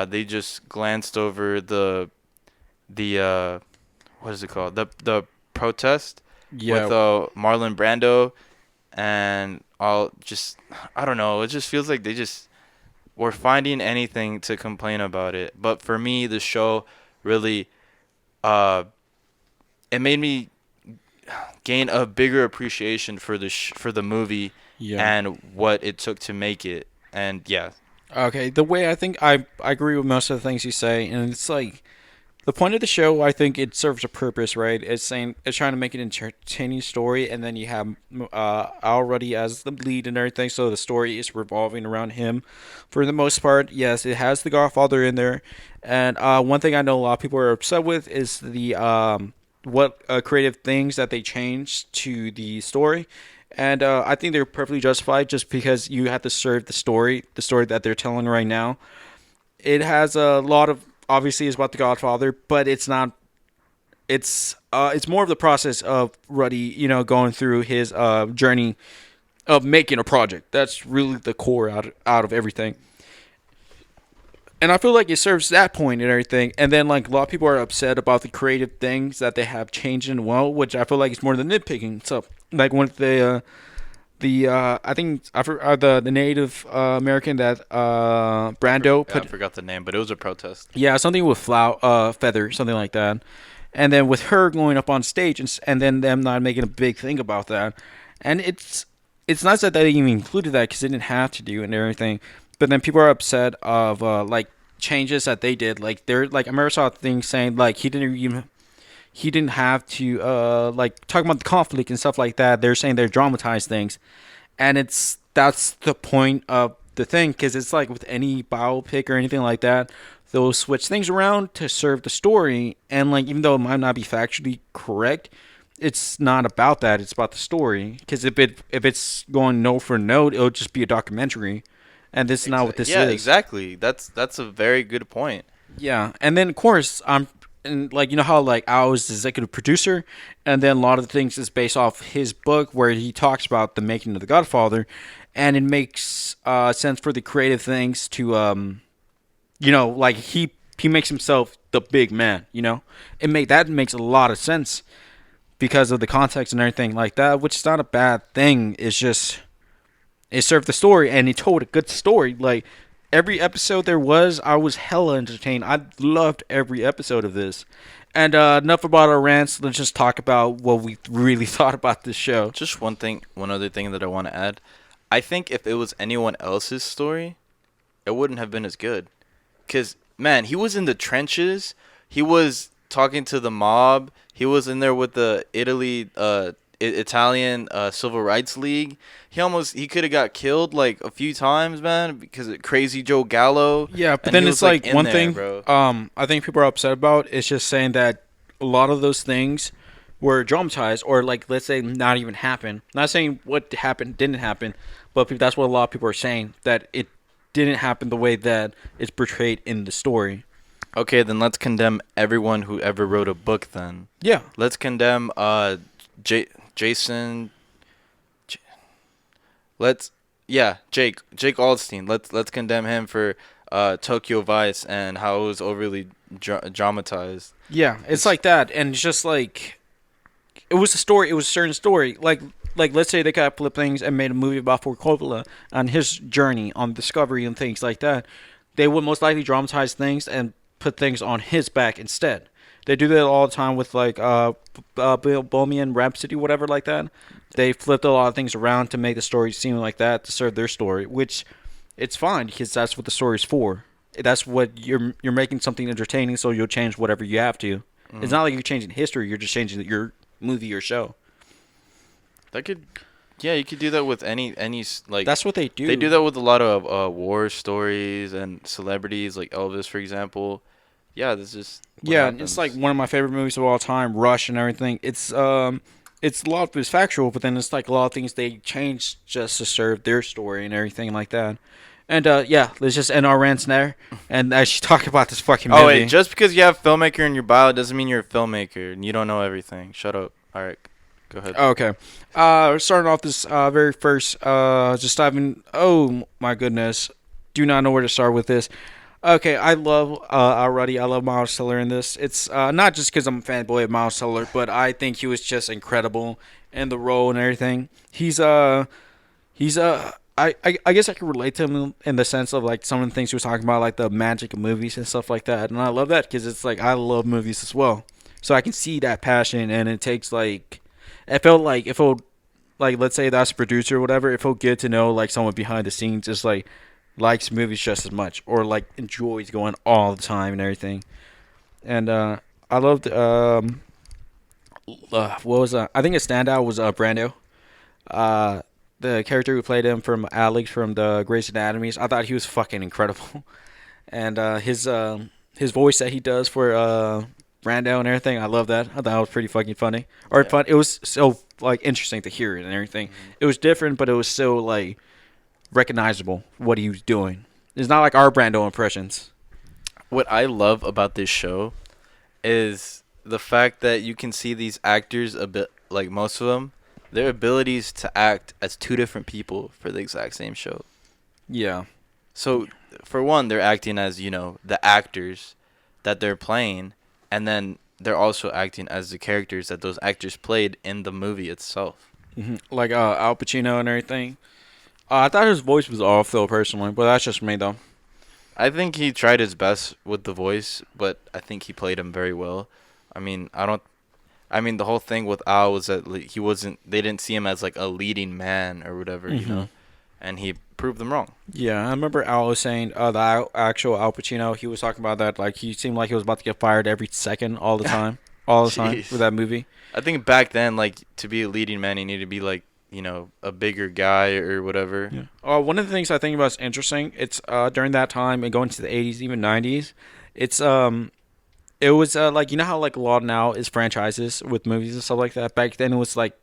they just glanced over the what is it called, the protest Yeah. with Marlon Brando, and I don't know, it just feels like they just were finding anything to complain about it. But for me, the show really uh it made me gain a bigger appreciation for for the movie Yeah. and what it took to make it. And yeah, Okay, the way I think I agree with most of the things you say, and it's like the point of the show. I think it serves a purpose, right? It's saying it's trying to make an entertaining story, and then you have Al Ruddy as the lead and everything, so the story is revolving around him for the most part. Yes, it has the Godfather in there, and one thing I know a lot of people are upset with is the what creative things that they changed to the story. And I think they're perfectly justified just because you have to serve the story that they're telling right now. It has a lot of, obviously, it's about the Godfather, but it's not it's more of the process of Ruddy, going through his journey of making a project. That's really the core out of everything. And I feel like it serves that point and everything. And then like a lot of people are upset about the creative things that they have changed in well, which I feel like it's more than nitpicking. So like when the I think the Native American that Brando I put, forgot the name, but it was a protest. yeah, something with feather, something like that. And then with her going up on stage and then them not making a big thing about that. And it's nice that they even included that because they didn't have to do and everything. But then people are upset of like changes that they did. Like they're like I remember saw things saying like he didn't have to like talk about the conflict and stuff like that. They're saying they're dramatized things, and that's the point of the thing because it's like with any biopic or anything like that, they'll switch things around to serve the story. And like even though it might not be factually correct, it's not about that. It's about the story. Because if it's going note for note, it'll just be a documentary, and this is not what this Yeah, is. exactly. That's a very good point. Yeah, and then of course and like how like I was the executive producer, and then a lot of the things is based off his book where he talks about the making of the Godfather, and it makes sense for the creative things to like he makes himself the big man. That makes a lot of sense because of the context and everything like that, which is not a bad thing. It's just it served the story, and he told a good story. Like every episode there was, I was hella entertained. I loved every episode of this. And enough about our rants. Let's just talk about what we really thought about this show. Just one other thing that I want to add. I think if it was anyone else's story, it wouldn't have been as good. Cause man, he was in the trenches. He was talking to the mob. He was in there with the Italian Civil Rights League. He could have got killed like a few times, man, because of Crazy Joe Gallo. Yeah, but And then he it's was, like in one there, thing bro. I think people are upset about is just saying that a lot of those things were dramatized or like let's say not even happen. Not saying what happened didn't happen, but that's what a lot of people are saying, that it didn't happen the way that it's portrayed in the story. Okay, then let's condemn everyone who ever wrote a book. Then Yeah. let's condemn Jason. Let's Jake Aldstein. Let's condemn him for Tokyo Vice and how it was overly dramatized. Yeah, it's like that, and it's just like it was a story. It was a certain story. Like let's say they got flip things and made a movie about Ford Coppola on his journey on discovery and things like that. They would most likely dramatize things and put things on his back instead. They do that all the time with like Bohemian Rhapsody, whatever like that. They flipped a lot of things around to make the story seem like that to serve their story, which it's fine because that's what the story's for. That's what you're making something entertaining, so you'll change whatever you have to. It's not like you're changing history; you're just changing your movie or show. That could, yeah, you could do that with any like. That's what they do. They do that with a lot of war stories and celebrities, like Elvis, for example. Yeah, this is. Yeah, it's like one of my favorite movies of all time, Rush and everything. It's a lot of it's factual, but then it's like a lot of things they change just to serve their story and everything like that. And yeah, let's just end our rants there and actually talk about this fucking movie. Oh wait, just because you have filmmaker in your bio doesn't mean you're a filmmaker and you don't know everything. Shut up. All right, go ahead. Okay. Starting off this very first, just diving. Oh my goodness, do not know where to start with this. Okay, I love already. I love Miles Teller in this. It's not just because I'm a fanboy of Miles Teller, but I think he was just incredible in the role and everything. I guess I can relate to him in the sense of like some of the things he was talking about, like the magic of movies and stuff like that. And I love that because it's like I love movies as well, so I can see that passion. And it takes like, it felt like let's say that's a producer or whatever, it felt good to know like someone behind the scenes is like likes movies just as much or like enjoys going all the time and everything. And I loved what was that? I think a standout was Brando. The character who played him from Alex from the Grey's Anatomy. I thought he was fucking incredible. And his voice that he does for Brando and everything, I love that. I thought it was pretty fucking funny. Or fun. It was so like interesting to hear it and everything. It was different, but it was so like recognizable what he was doing. It's not like our Brando impressions. What I love about this show is the fact that you can see these actors a bit like most of them, their abilities to act as two different people for the exact same show. Yeah. So for one, they're acting as the actors that they're playing, and then they're also acting as the characters that those actors played in the movie itself. Like Al Pacino and everything. I thought his voice was off though, personally, but that's just me though. I think he tried his best with the voice, but I think he played him very well. I mean, I don't. I mean, the whole thing with Al was that he wasn't. They didn't see him as like a leading man or whatever, and he proved them wrong. Yeah, I remember Al was saying actual Al Pacino. He was talking about that like he seemed like he was about to get fired every second, all the time, all the time for Jeez. that movie. I think back then, like to be a leading man, you need to be like a bigger guy or whatever. Yeah. One of the things I think about is interesting. It's during that time and going to the 80s, even 90s. It's it was like how like a lot now is franchises with movies and stuff like that. Back then it was like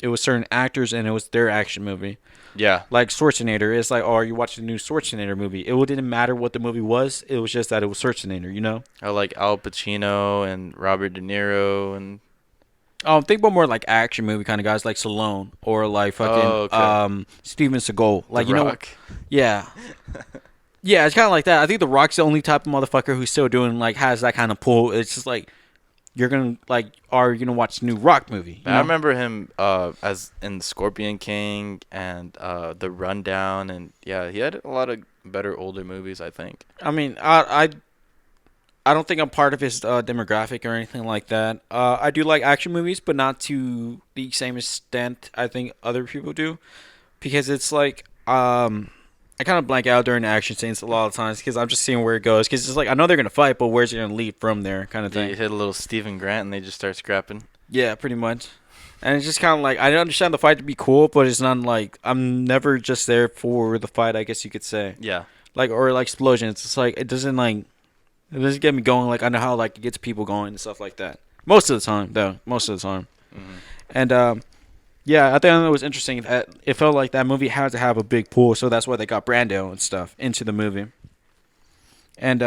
it was certain actors and it was their action movie. Yeah. Like Schwarzenegger, it's like, oh, you watched the new Schwarzenegger movie. It didn't matter what the movie was. It was just that it was Schwarzenegger. I like Al Pacino and Robert De Niro and Think about more like action movie kind of guys like Stallone or like fucking okay. Steven Seagal. Like The Rock. yeah, yeah, it's kind of like that. I think The Rock's the only type of motherfucker who's still doing like has that kind of pull. It's just like you're gonna like are you gonna watch the new Rock movie? I remember him as in Scorpion King and The Rundown, and yeah, he had a lot of better older movies, I think. I mean, I don't think I'm part of his demographic or anything like that. I do like action movies, but not to the same extent I think other people do, because it's like I kind of blank out during the action scenes a lot of times because I'm just seeing where it goes. Because it's like I know they're gonna fight, but where's it gonna lead from there, kind of Yeah, thing. you hit a little Stephen Grant and they just start scrapping. Yeah, pretty much. And it's just kind of like I understand the fight to be cool, but it's not like I'm never just there for the fight. I guess you could say, Yeah. like or like explosions. It's like it doesn't get me going. Like I know how like it gets people going and stuff like that. Most of the time, though. Most of the time. Hmm. And yeah, I think it was interesting that it felt like that movie had to have a big pool, so that's why they got Brando and stuff into the movie. And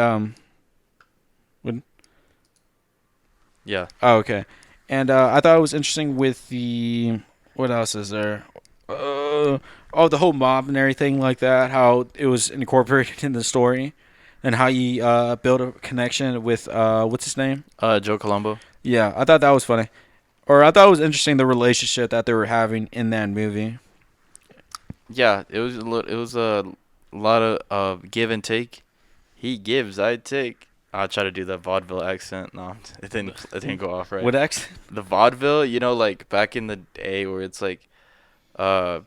Yeah. oh, okay. And I thought it was interesting with the what else is there? The whole mob and everything like that. How it was incorporated in the story, and how he built a connection with what's his name? Joe Colombo. Yeah, I thought that was funny. Or I thought it was interesting the relationship that they were having in that movie. Yeah, it was a lot of give and take. He gives, I take. I'll try to do the vaudeville accent. No, it didn't go off right. What X? The vaudeville, like back in the day where it's like, I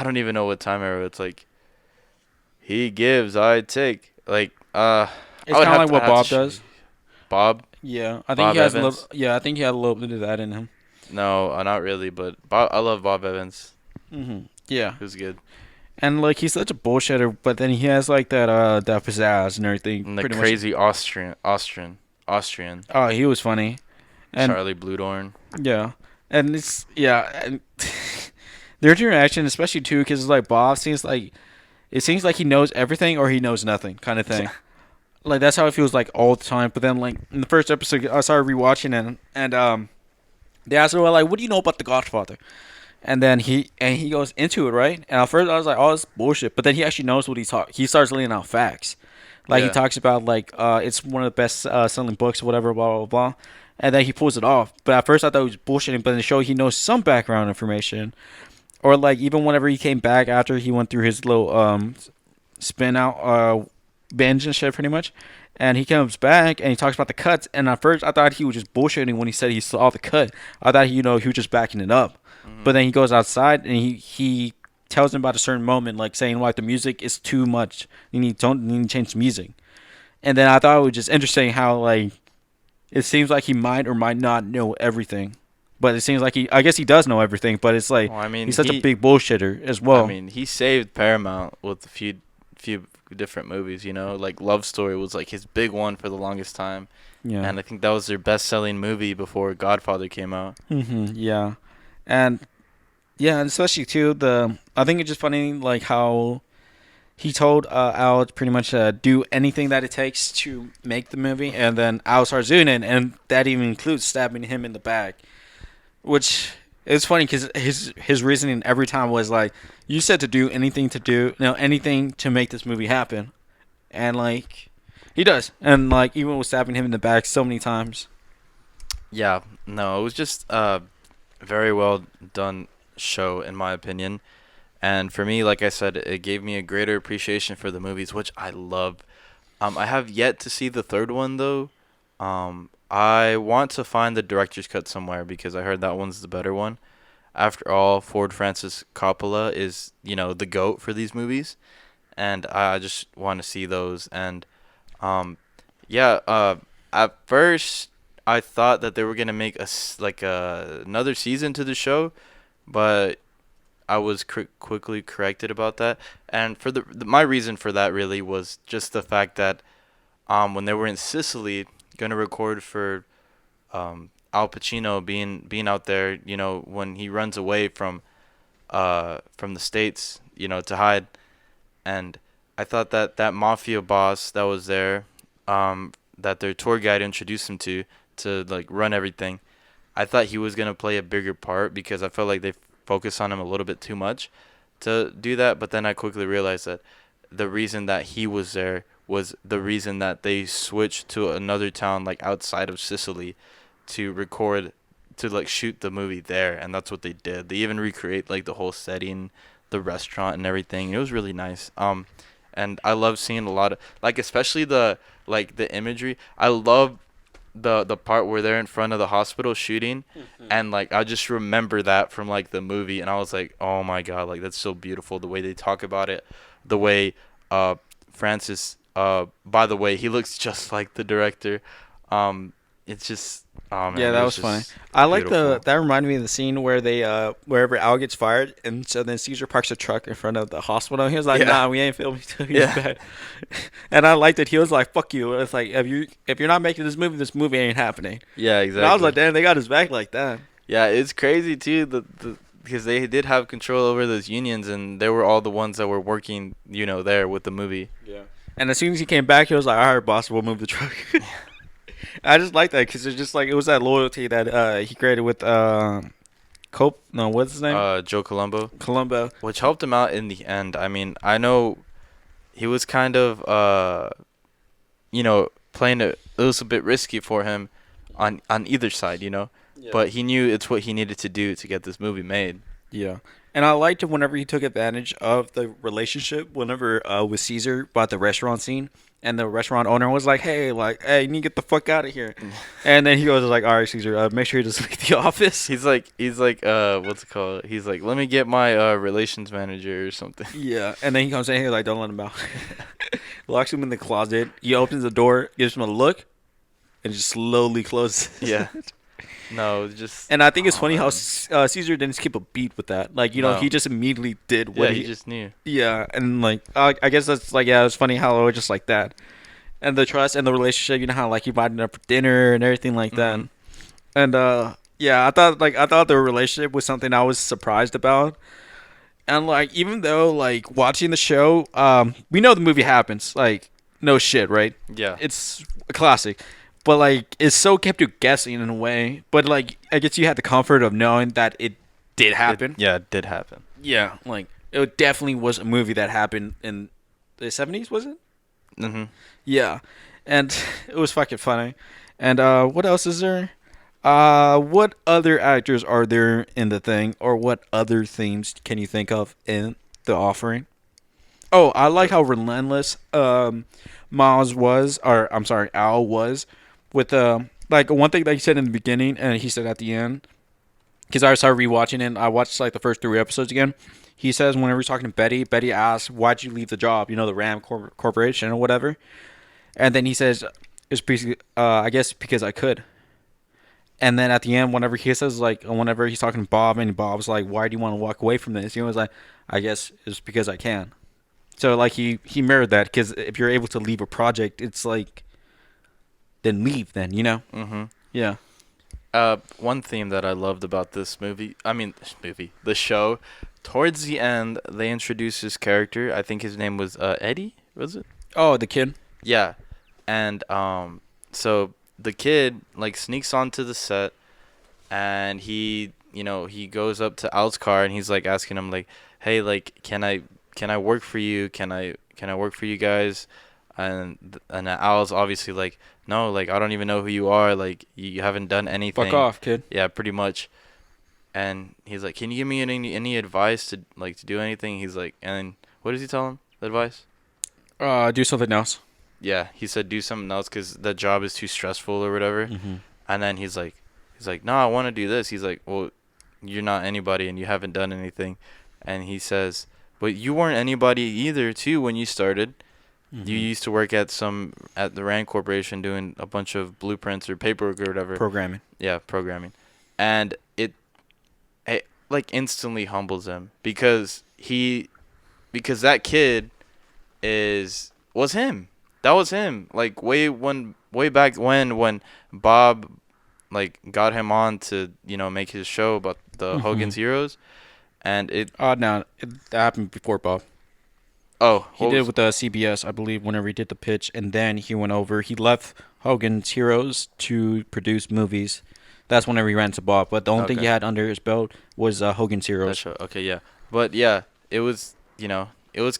don't even know what time era. It's like, he gives, I take. Like, It's kind of like what Bob does. Bob? Yeah, I think Bob he has a Evans? little. Yeah, I think he had a little bit of that in him. No, not really. But I love Bob Evans. Yeah, He was good. and like he's such a bullshitter, but then he has like that pizzazz and everything. And the pretty crazy Austrian, much. Oh, he was funny, and Charlie Bludorn. yeah, and it's and their interaction, especially too, because like Bob seems like it seems like he knows everything or he knows nothing, kind of thing. Like that's how it feels like all the time. But then like in the first episode, I started rewatching it, and they asked him like, "What do you know about The Godfather?" And then he goes into it, right? And at first I was like, "Oh, it's bullshit." But then he actually knows what he starts laying out facts. Like he Yeah. talks about like it's one of the best selling books, or whatever, blah blah blah. And then he pulls it off. But at first I thought he was bullshitting. But in the show, he knows some background information. Or like even whenever he came back after he went through his little spin out binge and shit, pretty much. And he comes back and he talks about the cuts. And at first, I thought he was just bullshitting when he said he saw the cut. I thought he was just backing it up. But then he goes outside and he tells him about a certain moment, like saying like the music is too much. You need to change the music. And then I thought it was just interesting how like it seems like he might or might not know everything. But it seems like I guess he does know everything. But it's like Well, I mean, he's such a big bullshitter as well. I mean, he saved Paramount with a few different movies. Like Love Story was like his big one for the longest time, yeah. and I think that was their best-selling movie before Godfather came out. Yeah, and yeah, and especially too I think it's just funny like how he told Al to pretty much do anything that it takes to make the movie, and then Al starts doing it, and that even includes stabbing him in the back, which is funny because his reasoning every time was like, "You said to do anything to anything to make this movie happen," and like he does, and like even with stabbing him in the back so many times. Yeah, no, it was just a very well done show in my opinion. And for me, like I said, it gave me a greater appreciation for the movies, which I love. I have yet to see the third one though. I want to find the director's cut somewhere because I heard that one's the better one. After all, Ford Francis Coppola is, the GOAT for these movies, and I just want to see those. And um, yeah, at first I thought that they were gonna make another season to the show, but I was quickly corrected about that. And for my reason for that really was just the fact that when they were in Sicily gonna record for Al Pacino being out there, when he runs away from the States, to hide. And I thought that that mafia boss that was there, that their tour guide introduced him to like run everything. I thought he was gonna play a bigger part because I felt like they focused on him a little bit too much to do that. But then I quickly realized that the reason that he was there was the reason that they switched to another town like outside of Sicily to record to like shoot the movie there, and that's what they did. They even recreate like the whole setting, the restaurant and everything. It was really nice. And I love seeing a lot of like especially the imagery. I love the part where they're in front of the hospital shooting, and like I just remember that from like the movie, and I was like, oh my god, like that's so beautiful the way they talk about it, the way Francis by the way he looks just like the director. It's just oh man, Yeah, it that was funny. just I like beautiful. that reminded me of the scene where they wherever Al gets fired, and so then Caesar parks a truck in front of the hospital. He was like, Yeah. "Nah, we ain't filming till he's Yeah. back." And I liked that he was like, "Fuck you." It's like if you're not making this movie ain't happening. Yeah, And exactly. I was like, "Damn, they got his back like that." Yeah, it's crazy too. Because they did have control over those unions, and they were all the ones that were working, there with the movie. Yeah. And as soon as he came back, he was like, "All right, boss, we'll move the truck." I just like that because it's just like it was that loyalty that he created with Cope. No, what's his name? Joe Colombo, Columbo. which helped him out in the end. I mean, I know he was kind of, playing it was a bit risky for him on either side. Yeah. But he knew it's what he needed to do to get this movie made. Yeah. And I liked it whenever he took advantage of the relationship. Whenever with Caesar bought the restaurant scene, and the restaurant owner was like, "Hey, you need to get the fuck out of here." And then he goes like, "All right, Caesar, make sure you just leave the office." He's like, what's it called? He's like, let me get my relations manager or something. Yeah. And then he comes in here like, "Don't let him out." Locks him in the closet. He opens the door, gives him a look, and just slowly closes. Yeah. No, just. And I think it's oh, funny how man. Caesar didn't skip a beat with that. Like, No. he just immediately did Yeah, what he just knew. Yeah, and like I guess that's like it was funny how it was just like that, and the trust and the relationship. You know how like he invited her for dinner and everything like that, Mhm. and yeah, I thought the relationship was something I was surprised about, and like even though like watching the show, we know the movie happens, like no shit, right? Yeah. It's a classic. But like it's so kept you guessing in a way. But like I guess you had the comfort of knowing that it did happen. It did happen. Yeah, like it definitely was a movie that happened in the 70s, was it? Mm-hmm. Yeah, and it was fucking funny. And what else is there? What other actors are there in the thing, or what other themes can you think of in the offering? Oh, I like how relentless Miles was, or I'm sorry, Al was, with like one thing that he said in the beginning and he said at the end. Because I started rewatching it, and I watched like the first 3 episodes again. He says whenever he's talking to Betty asks, "Why'd you leave the job? The Ram Corporation or whatever." And then he says, "It's basically, I guess because I could." And then at the end, whenever he says whenever he's talking to Bob, and Bob's like, "Why do you want to walk away from this?" He was like, "I guess it's because I can." So like he mirrored that because if you're able to leave a project, it's like, then leave, Mm-hmm. Yeah. One theme that I loved about this movie, the show, towards the end, they introduced his character. I think his name was Eddie. Was it? Oh, the kid. Yeah, and so the kid like sneaks onto the set, and he goes up to Al's car and he's like asking him like, hey, like can I work for you? Can I work for you guys? And Al's obviously like, no, like I don't even know who you are. Like you haven't done anything. Fuck off, kid. Yeah, pretty much. And he's like, can you give me any advice to do anything? He's like, and what does he tell him? The advice? Do something else. Yeah, he said do something else because the job is too stressful or whatever. Mm-hmm. And then he's like, no, I want to do this. He's like, well, you're not anybody and you haven't done anything. And he says, but you weren't anybody either too when you started. Mm-hmm. You used to work at the Rand Corporation doing a bunch of blueprints or paperwork or whatever. Programming. Yeah, programming. And it like instantly humbles him because that kid was him. That was him. Like way back when Bob like got him on to, make his show about the Hogan's Heroes, and it That happened before Bob. He did it with CBS, I believe, whenever he did the pitch, and then he went over. He left Hogan's Heroes to produce movies. That's whenever he ran to Bob. But the only thing he had under his belt was Hogan's Heroes. Okay, yeah. But yeah, it was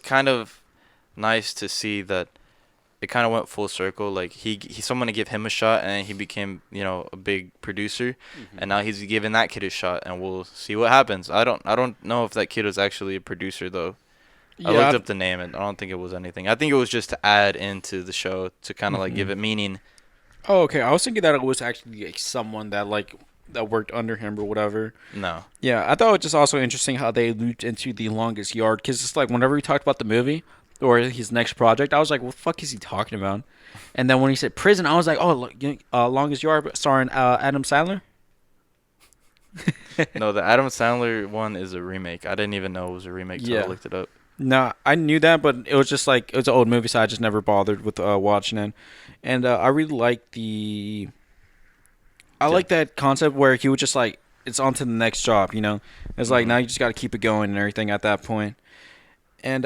kind of nice to see that it kind of went full circle. Like he someone to give him a shot, and he became a big producer, and now he's giving that kid a shot, and we'll see what happens. I don't know if that kid was actually a producer though. I looked up the name, and I don't think it was anything. I think it was just to add into the show to kind of like give it meaning. Oh, okay. I was thinking that it was actually like someone that worked under him or whatever. No. Yeah, I thought it was just also interesting how they looped into The Longest Yard, because it's like whenever we talked about the movie or his next project, I was like, what the fuck is he talking about? And then when he said prison, I was like, oh, Longest Yard starring Adam Sandler? No, the Adam Sandler one is a remake. I didn't even know it was a remake until I looked it up. No, I knew that, but it was just like, it was an old movie, so I just never bothered with watching it. And I really like like that concept where he would just like, it's on to the next job, It's like, now you just got to keep it going and everything at that point. And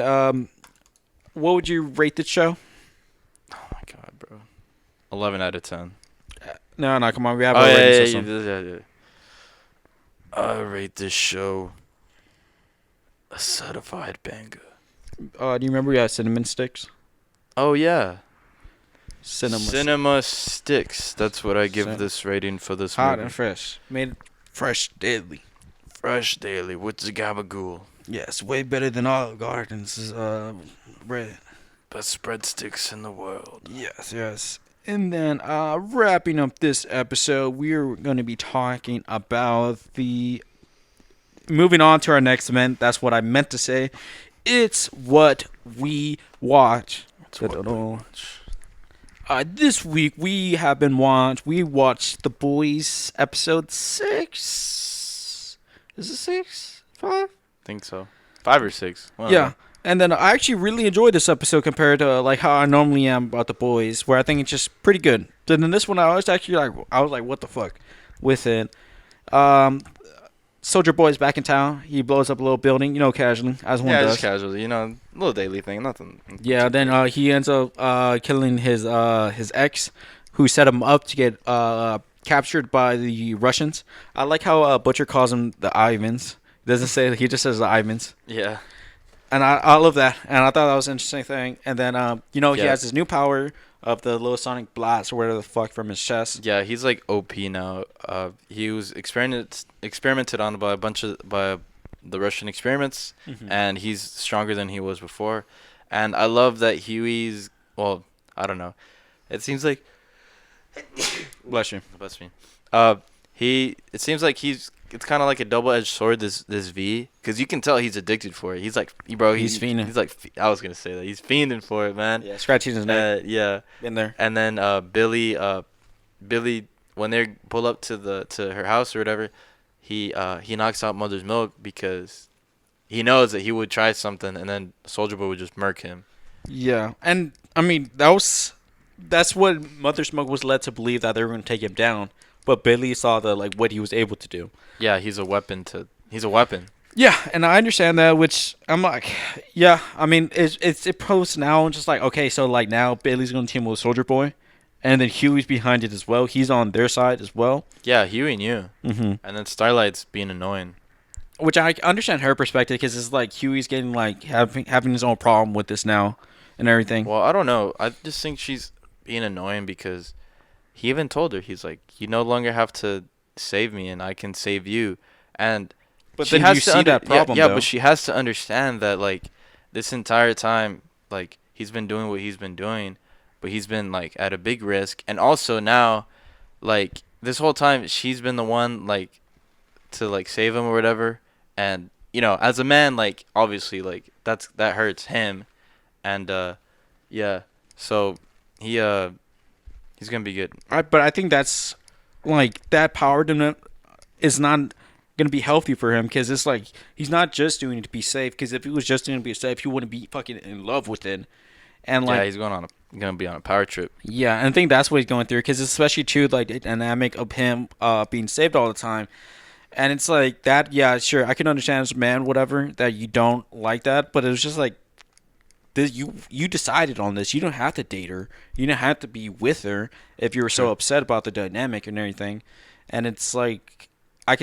what would you rate the show? Oh my god, bro. 11 out of 10. No, come on, we have a rating system. Yeah. I rate this show a certified banger. Do you remember we had cinnamon sticks? Oh yeah. Cinema sticks. That's what I give this rating for this hot movie. and fresh. Made fresh daily. Fresh daily with the gabagool. Yes, way better than Olive Garden's bread. Best breadsticks in the world. Yes. And then wrapping up this episode, we're going to be talking about moving on to our next event. That's what I meant to say. It's what we watch. This week we watched The Boys episode 6. Is it 6? 5? Think so. 5 or 6. Yeah. And then I actually really enjoyed this episode compared to like how I normally am about The Boys, where I think it's just pretty good. Then in this one, I was like, what the fuck with it. Soldier Boy's back in town. He blows up a little building, casually, as one does. Yeah, just casually, little daily thing, nothing. Yeah, then he ends up killing his ex, who set him up to get captured by the Russians. I like how Butcher calls him the Ivans. He doesn't say, he just says the Ivans. Yeah. And I love that, and I thought that was an interesting thing. And then, he has his new power of the little sonic blast or whatever the fuck from his chest. Yeah, he's like OP now. He was experimented on by the Russian experiments, and he's stronger than he was before. And I love that Huey's. Well, I don't know. It seems like. Bless you. Bless me. It seems like it's kind of like a double-edged sword, this V, because you can tell he's addicted for it. He's like, bro, he's fiending. He's like, I was gonna say that he's fiending for it, man. Yeah, scratching his neck. Yeah, in there. And then Billy, when they pull up to her house or whatever, he knocks out Mother's Milk because he knows that he would try something, and then Soldier Boy would just murk him. Yeah, and I mean that's what Mother's Milk was led to believe, that they were going to take him down. But Billy saw what he was able to do. Yeah, he's a weapon. He's a weapon. Yeah, and I understand that, which I'm like, yeah, I mean, it posts now and just like, okay, so like now Bailey's gonna team with Soldier Boy, and then Huey's behind it as well. He's on their side as well. Yeah, Huey knew, Mm-hmm. and then Starlight's being annoying. Which I understand her perspective because it's like Huey's getting like having his own problem with this now, and everything. Well, I don't know. I just think she's being annoying because he even told her, he's like, you no longer have to save me, and I can save you, and But she then has you to see that yeah, problem yeah, though. but she has to understand that like this entire time, like he's been doing what he's been doing, but he's been like at a big risk, and also now, like this whole time she's been the one like to like save him or whatever, and as a man, like obviously like that hurts him, and yeah, so he he's gonna be good. But I think that's like that power dynamic is not gonna be healthy for him because it's like he's not just doing it to be safe. Because if he was just doing it to be safe, he wouldn't be fucking in love with it. And Yeah, like, he's gonna be on a power trip. yeah, and I think that's what he's going through because especially too like the dynamic of him being saved all the time. And it's like that. Yeah, sure, I can understand as a man, whatever, that you don't like that. But it was just like this. You decided on this. You don't have to date her. You don't have to be with her if you were so Sure. upset about the dynamic and everything. And it's like I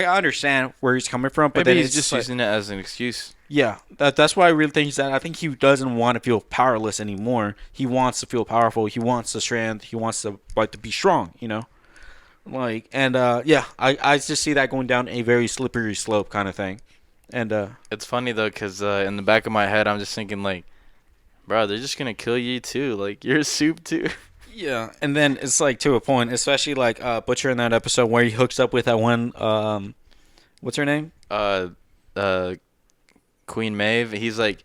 understand where he's coming from, but Maybe then he's it's just like, using it as an excuse. yeah, that's why I really think he's that. I think he doesn't want to feel powerless anymore. He wants to feel powerful. He wants the strength. He wants to like to be strong. Like, and yeah, I just see that going down a very slippery slope kind of thing. And It's funny though, cause in the back of my head, I'm just thinking like, bro, they're just gonna kill you too. Like you're soup too. yeah, and then it's like to a point, especially like Butcher in that episode where he hooks up with that one what's her name? uh, uh, Queen Maeve. He's like,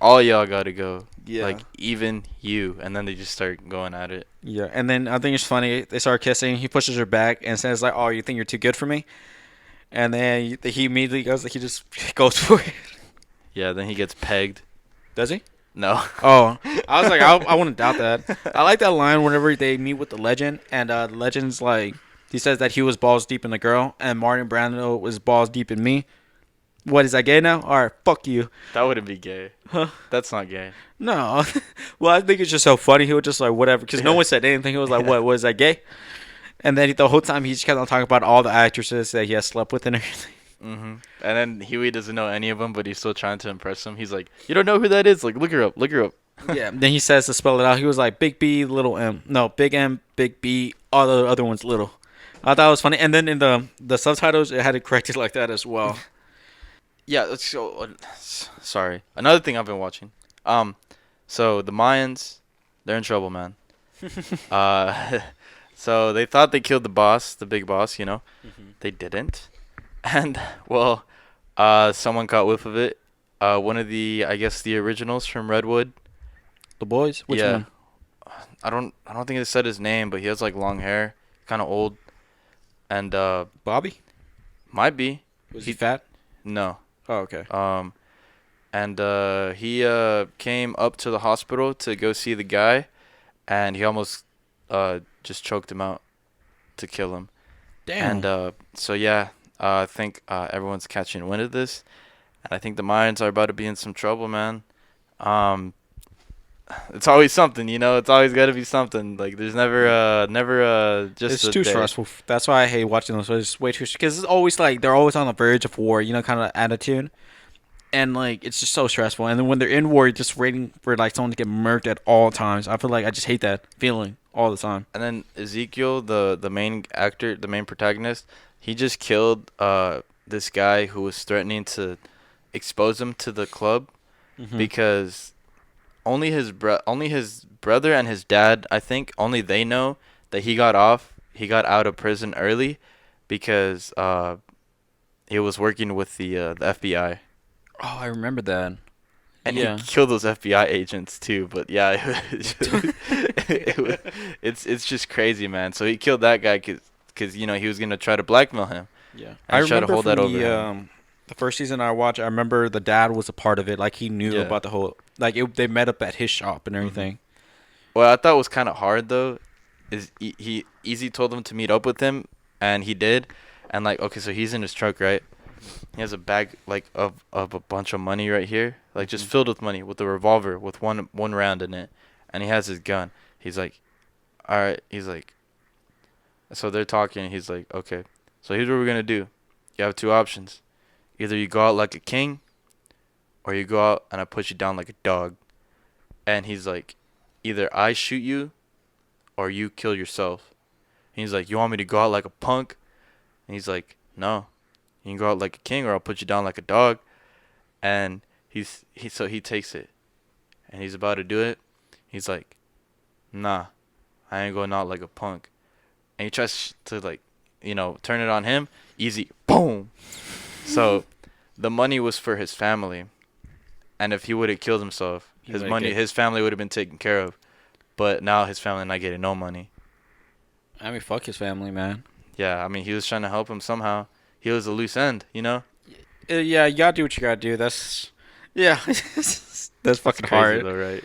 all y'all gotta go. Yeah. Like even you, and then they just start going at it. Yeah, and then I think it's funny. They start kissing. He pushes her back and says like, "Oh, you think you're too good for me?" And then he immediately goes like he just goes for it. Yeah, then he gets pegged. Does he? No. Oh, I was like, I wouldn't doubt that. I like that line whenever they meet with the legend, and the legend's like, he says that he was balls deep in the girl, and Martin Brando was balls deep in me. What is that gay now? All right, fuck you. That wouldn't be gay. Huh? That's not gay. No. Well, I think it's just so funny. He was just like whatever, because no Yeah. one said anything. He was like, Yeah. what? Was that gay? And then the whole time he just kept on talking about all the actresses that he has slept with and everything. And then Huey doesn't know any of them, but he's still trying to impress them. He's like, you don't know who that is? Like, look her up. Look her up. Yeah. Then he says to spell it out. He was like big B, little M. No, big M, big B. All the other ones little. I thought it was funny. And then in the subtitles, it had it corrected like that as well. Yeah, let's go. Sorry. Another thing I've been watching. So the Mayans, they're in trouble, man. So they thought they killed the boss, the big boss, They didn't. And, well, someone caught whiff of it. One of the, I guess, the originals from Redwood. The boys? Which Yeah. one? I don't think they said his name, but he has, like, long hair. Kind of old. And, Bobby? might be. Was he fat? No. Oh, okay. And he came up to the hospital to go see the guy, and he almost just choked him out to kill him. Damn. And so yeah, I think everyone's catching wind of this, and I think the Mayans are about to be in some trouble, man. It's always something, It's always got to be something. Like there's never just. It's too stressful. That's why I hate watching those. It's way too because it's always like they're always on the verge of war, kind of attitude, and like it's just so stressful. And then when they're in war, you're just waiting for like someone to get murked at all times. I feel like I just hate that feeling all the time. And then Ezekiel, the main actor, the main protagonist, he just killed this guy who was threatening to expose him to the club because only his brother and his dad, I think, only they know that he got out of prison early because he was working with the FBI. Oh, I remember that. And Yeah. he killed those FBI agents too, but yeah, it's just crazy, man. So he killed that guy because he was gonna try to blackmail him. Yeah, And try to hold that over him. The first season I watched, I remember the dad was a part of it. Like he knew Yeah. about the whole. Like they met up at his shop and everything. What I thought was kind of hard though, is he Easy told him to meet up with him, and he did, and like okay, so he's in his truck, right? He has a bag like of a bunch of money right here, like just filled with money, with a revolver with one round in it, and he has his gun. He's like, all right. He's like, so they're talking. He's like, okay. So here's what we're gonna do. You have two options. Either you go out like a king, or you go out and I put you down like a dog. And he's like, either I shoot you, or you kill yourself. And he's like, you want me to go out like a punk? And he's like, no. You can go out like a king, or I'll put you down like a dog. And so he takes it, and he's about to do it. He's like, nah, I ain't going out like a punk. And he tries to like, turn it on him. Easy, boom. So the money was for his family, and if he would have killed himself, his family would have been taken care of. But now his family not getting no money. I mean, fuck his family, man. Yeah, I mean, he was trying to help him somehow. He was a loose end, Yeah, you gotta do what you gotta do. Yeah, that's fucking crazy hard. though, right?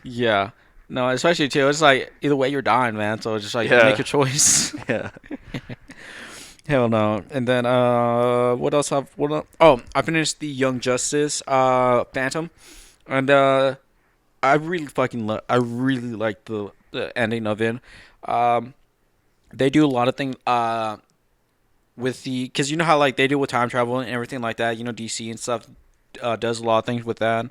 Yeah. No, especially too. It's like either way you're dying, man. So just like Yeah. make your choice. Yeah. Hell no. And then what else? Oh, I finished the Young Justice Phantom, and I really like the ending of it. They do a lot of things with because you know how like they do with time travel and everything like that. You know, DC and stuff does a lot of things with that.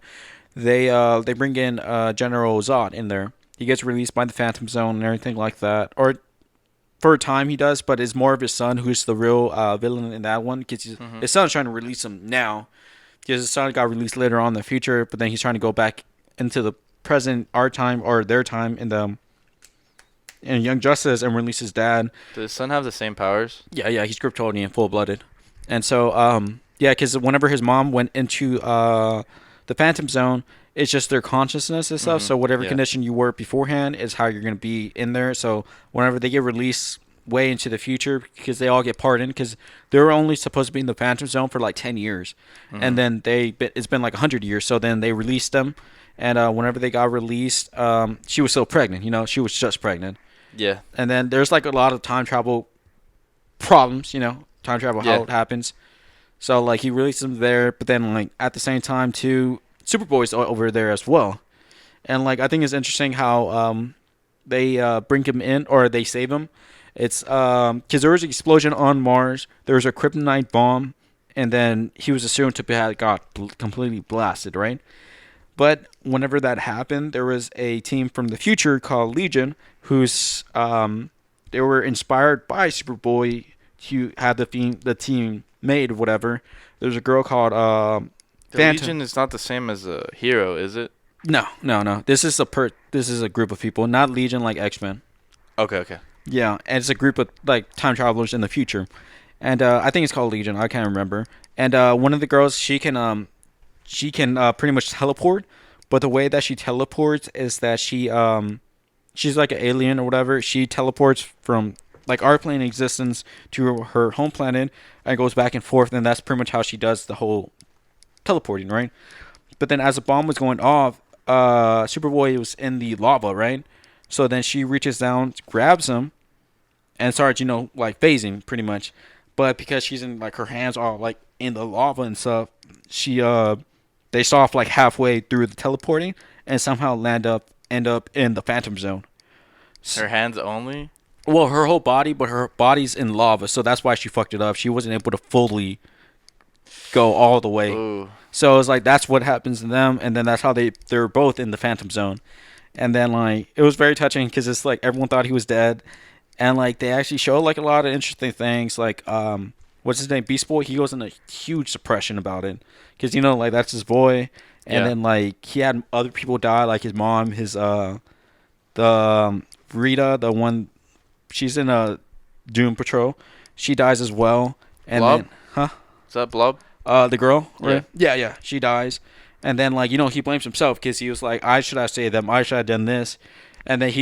They bring in General Zod in there. He gets released by the Phantom Zone and everything like that, or for a time he does, but it's more of his son who's the real villain in that one, because his son's trying to release him now, because his son got released later on in the future, but then he's trying to go back into the present, our time, or their time in Young Justice, and release his dad. Does his son have the same powers? Yeah, he's Kryptonian, full-blooded. And so, yeah, because whenever his mom went into the Phantom Zone, it's just their consciousness and stuff. So whatever condition you were beforehand is how you're going to be in there. So whenever they get released way into the future, because they all get pardoned, because they were only supposed to be in the Phantom Zone for like 10 years. And then it's been like 100 years. So then they released them. And whenever they got released, she was still pregnant. She was just pregnant. Yeah. And then there's like a lot of time travel problems, time travel, how it happens. So like he released them there, but then like at the same time too, Superboy's over there as well. And like I think it's interesting how they bring him in, or they save him. It's because there was an explosion on Mars, there was a kryptonite bomb, and then he was assumed to have got completely blasted, right? But whenever that happened, there was a team from the future called Legion, who's they were inspired by Superboy to have the team made, whatever. There's a girl called The Phantom. Legion is not the same as a hero, is it? No. This is a group of people, not Legion like X-Men. Okay. Yeah, and it's a group of like time travelers in the future, and I think it's called Legion. I can't remember. And one of the girls, she can pretty much teleport, but the way that she teleports is that she's like an alien or whatever. She teleports from like our plane existence to her home planet and goes back and forth, and that's pretty much how she does the whole teleporting, right? But then as the bomb was going off, Superboy was in the lava, right? So then she reaches down, grabs him, and starts, like phasing pretty much. But because she's in like her hands are like in the lava and stuff, they stop like halfway through the teleporting and somehow end up in the Phantom Zone. Her hands only? Well, her whole body, but her body's in lava, so that's why she fucked it up. She wasn't able to fully go all the way. Ooh. So it's like that's what happens to them, and then that's how they're both in the Phantom Zone. And then like it was very touching because it's like everyone thought he was dead, and like they actually showed like a lot of interesting things. Like what's his name, Beast Boy? He goes in a huge depression about it because like that's his boy, and then like he had other people die, like his mom, his Rita, the one, she's in a Doom Patrol, she dies as well. And Blob? then, Is that Blob? the girl, right? Yeah. Yeah, she dies. And then, like, he blames himself because he was like, I should have saved them. I should have done this. And then he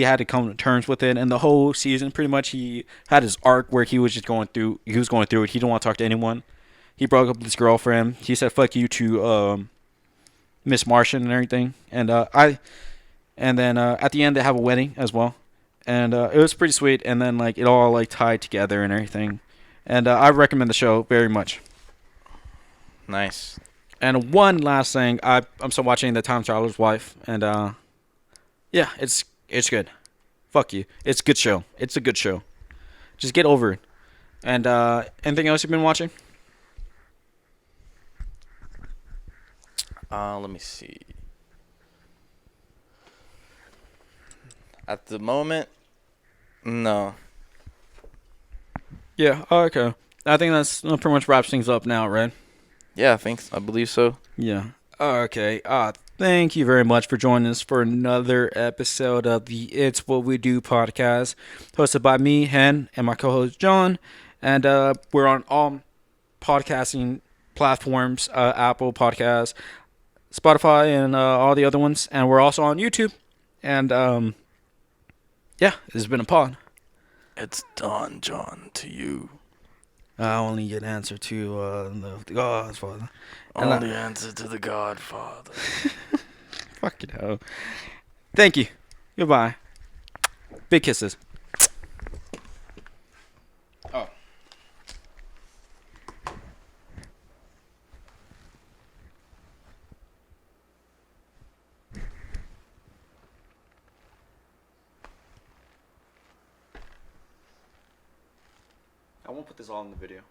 had to come to terms with it. And the whole season, pretty much, he had his arc where he was going through it. He didn't want to talk to anyone. He broke up with his girlfriend. He said, fuck you to Miss Martian and everything. And then at the end, they have a wedding as well. And it was pretty sweet. And then, like, it all, like, tied together and everything. And I recommend the show very much. Nice. And one last thing, I'm still watching The Time Traveler's Wife, and yeah, it's good. Fuck you, it's a good show. It's a good show. Just get over it. And anything else you've been watching? Let me see. At the moment, no. Yeah. Oh, okay. I think that's pretty much wraps things up now, right? Yeah, I believe so. Yeah. Okay. Thank you very much for joining us for another episode of the It's What We Do podcast, hosted by me, Hen, and my co-host John. And we're on all podcasting platforms: Apple Podcasts, Spotify, and all the other ones. And we're also on YouTube. And yeah, this has been a pod. It's Don John to you. I only get answer to the God's Father. And Only answer to the Godfather. fucking hell. Thank you. Goodbye. Big kisses. Oh. I won't put this all in the video.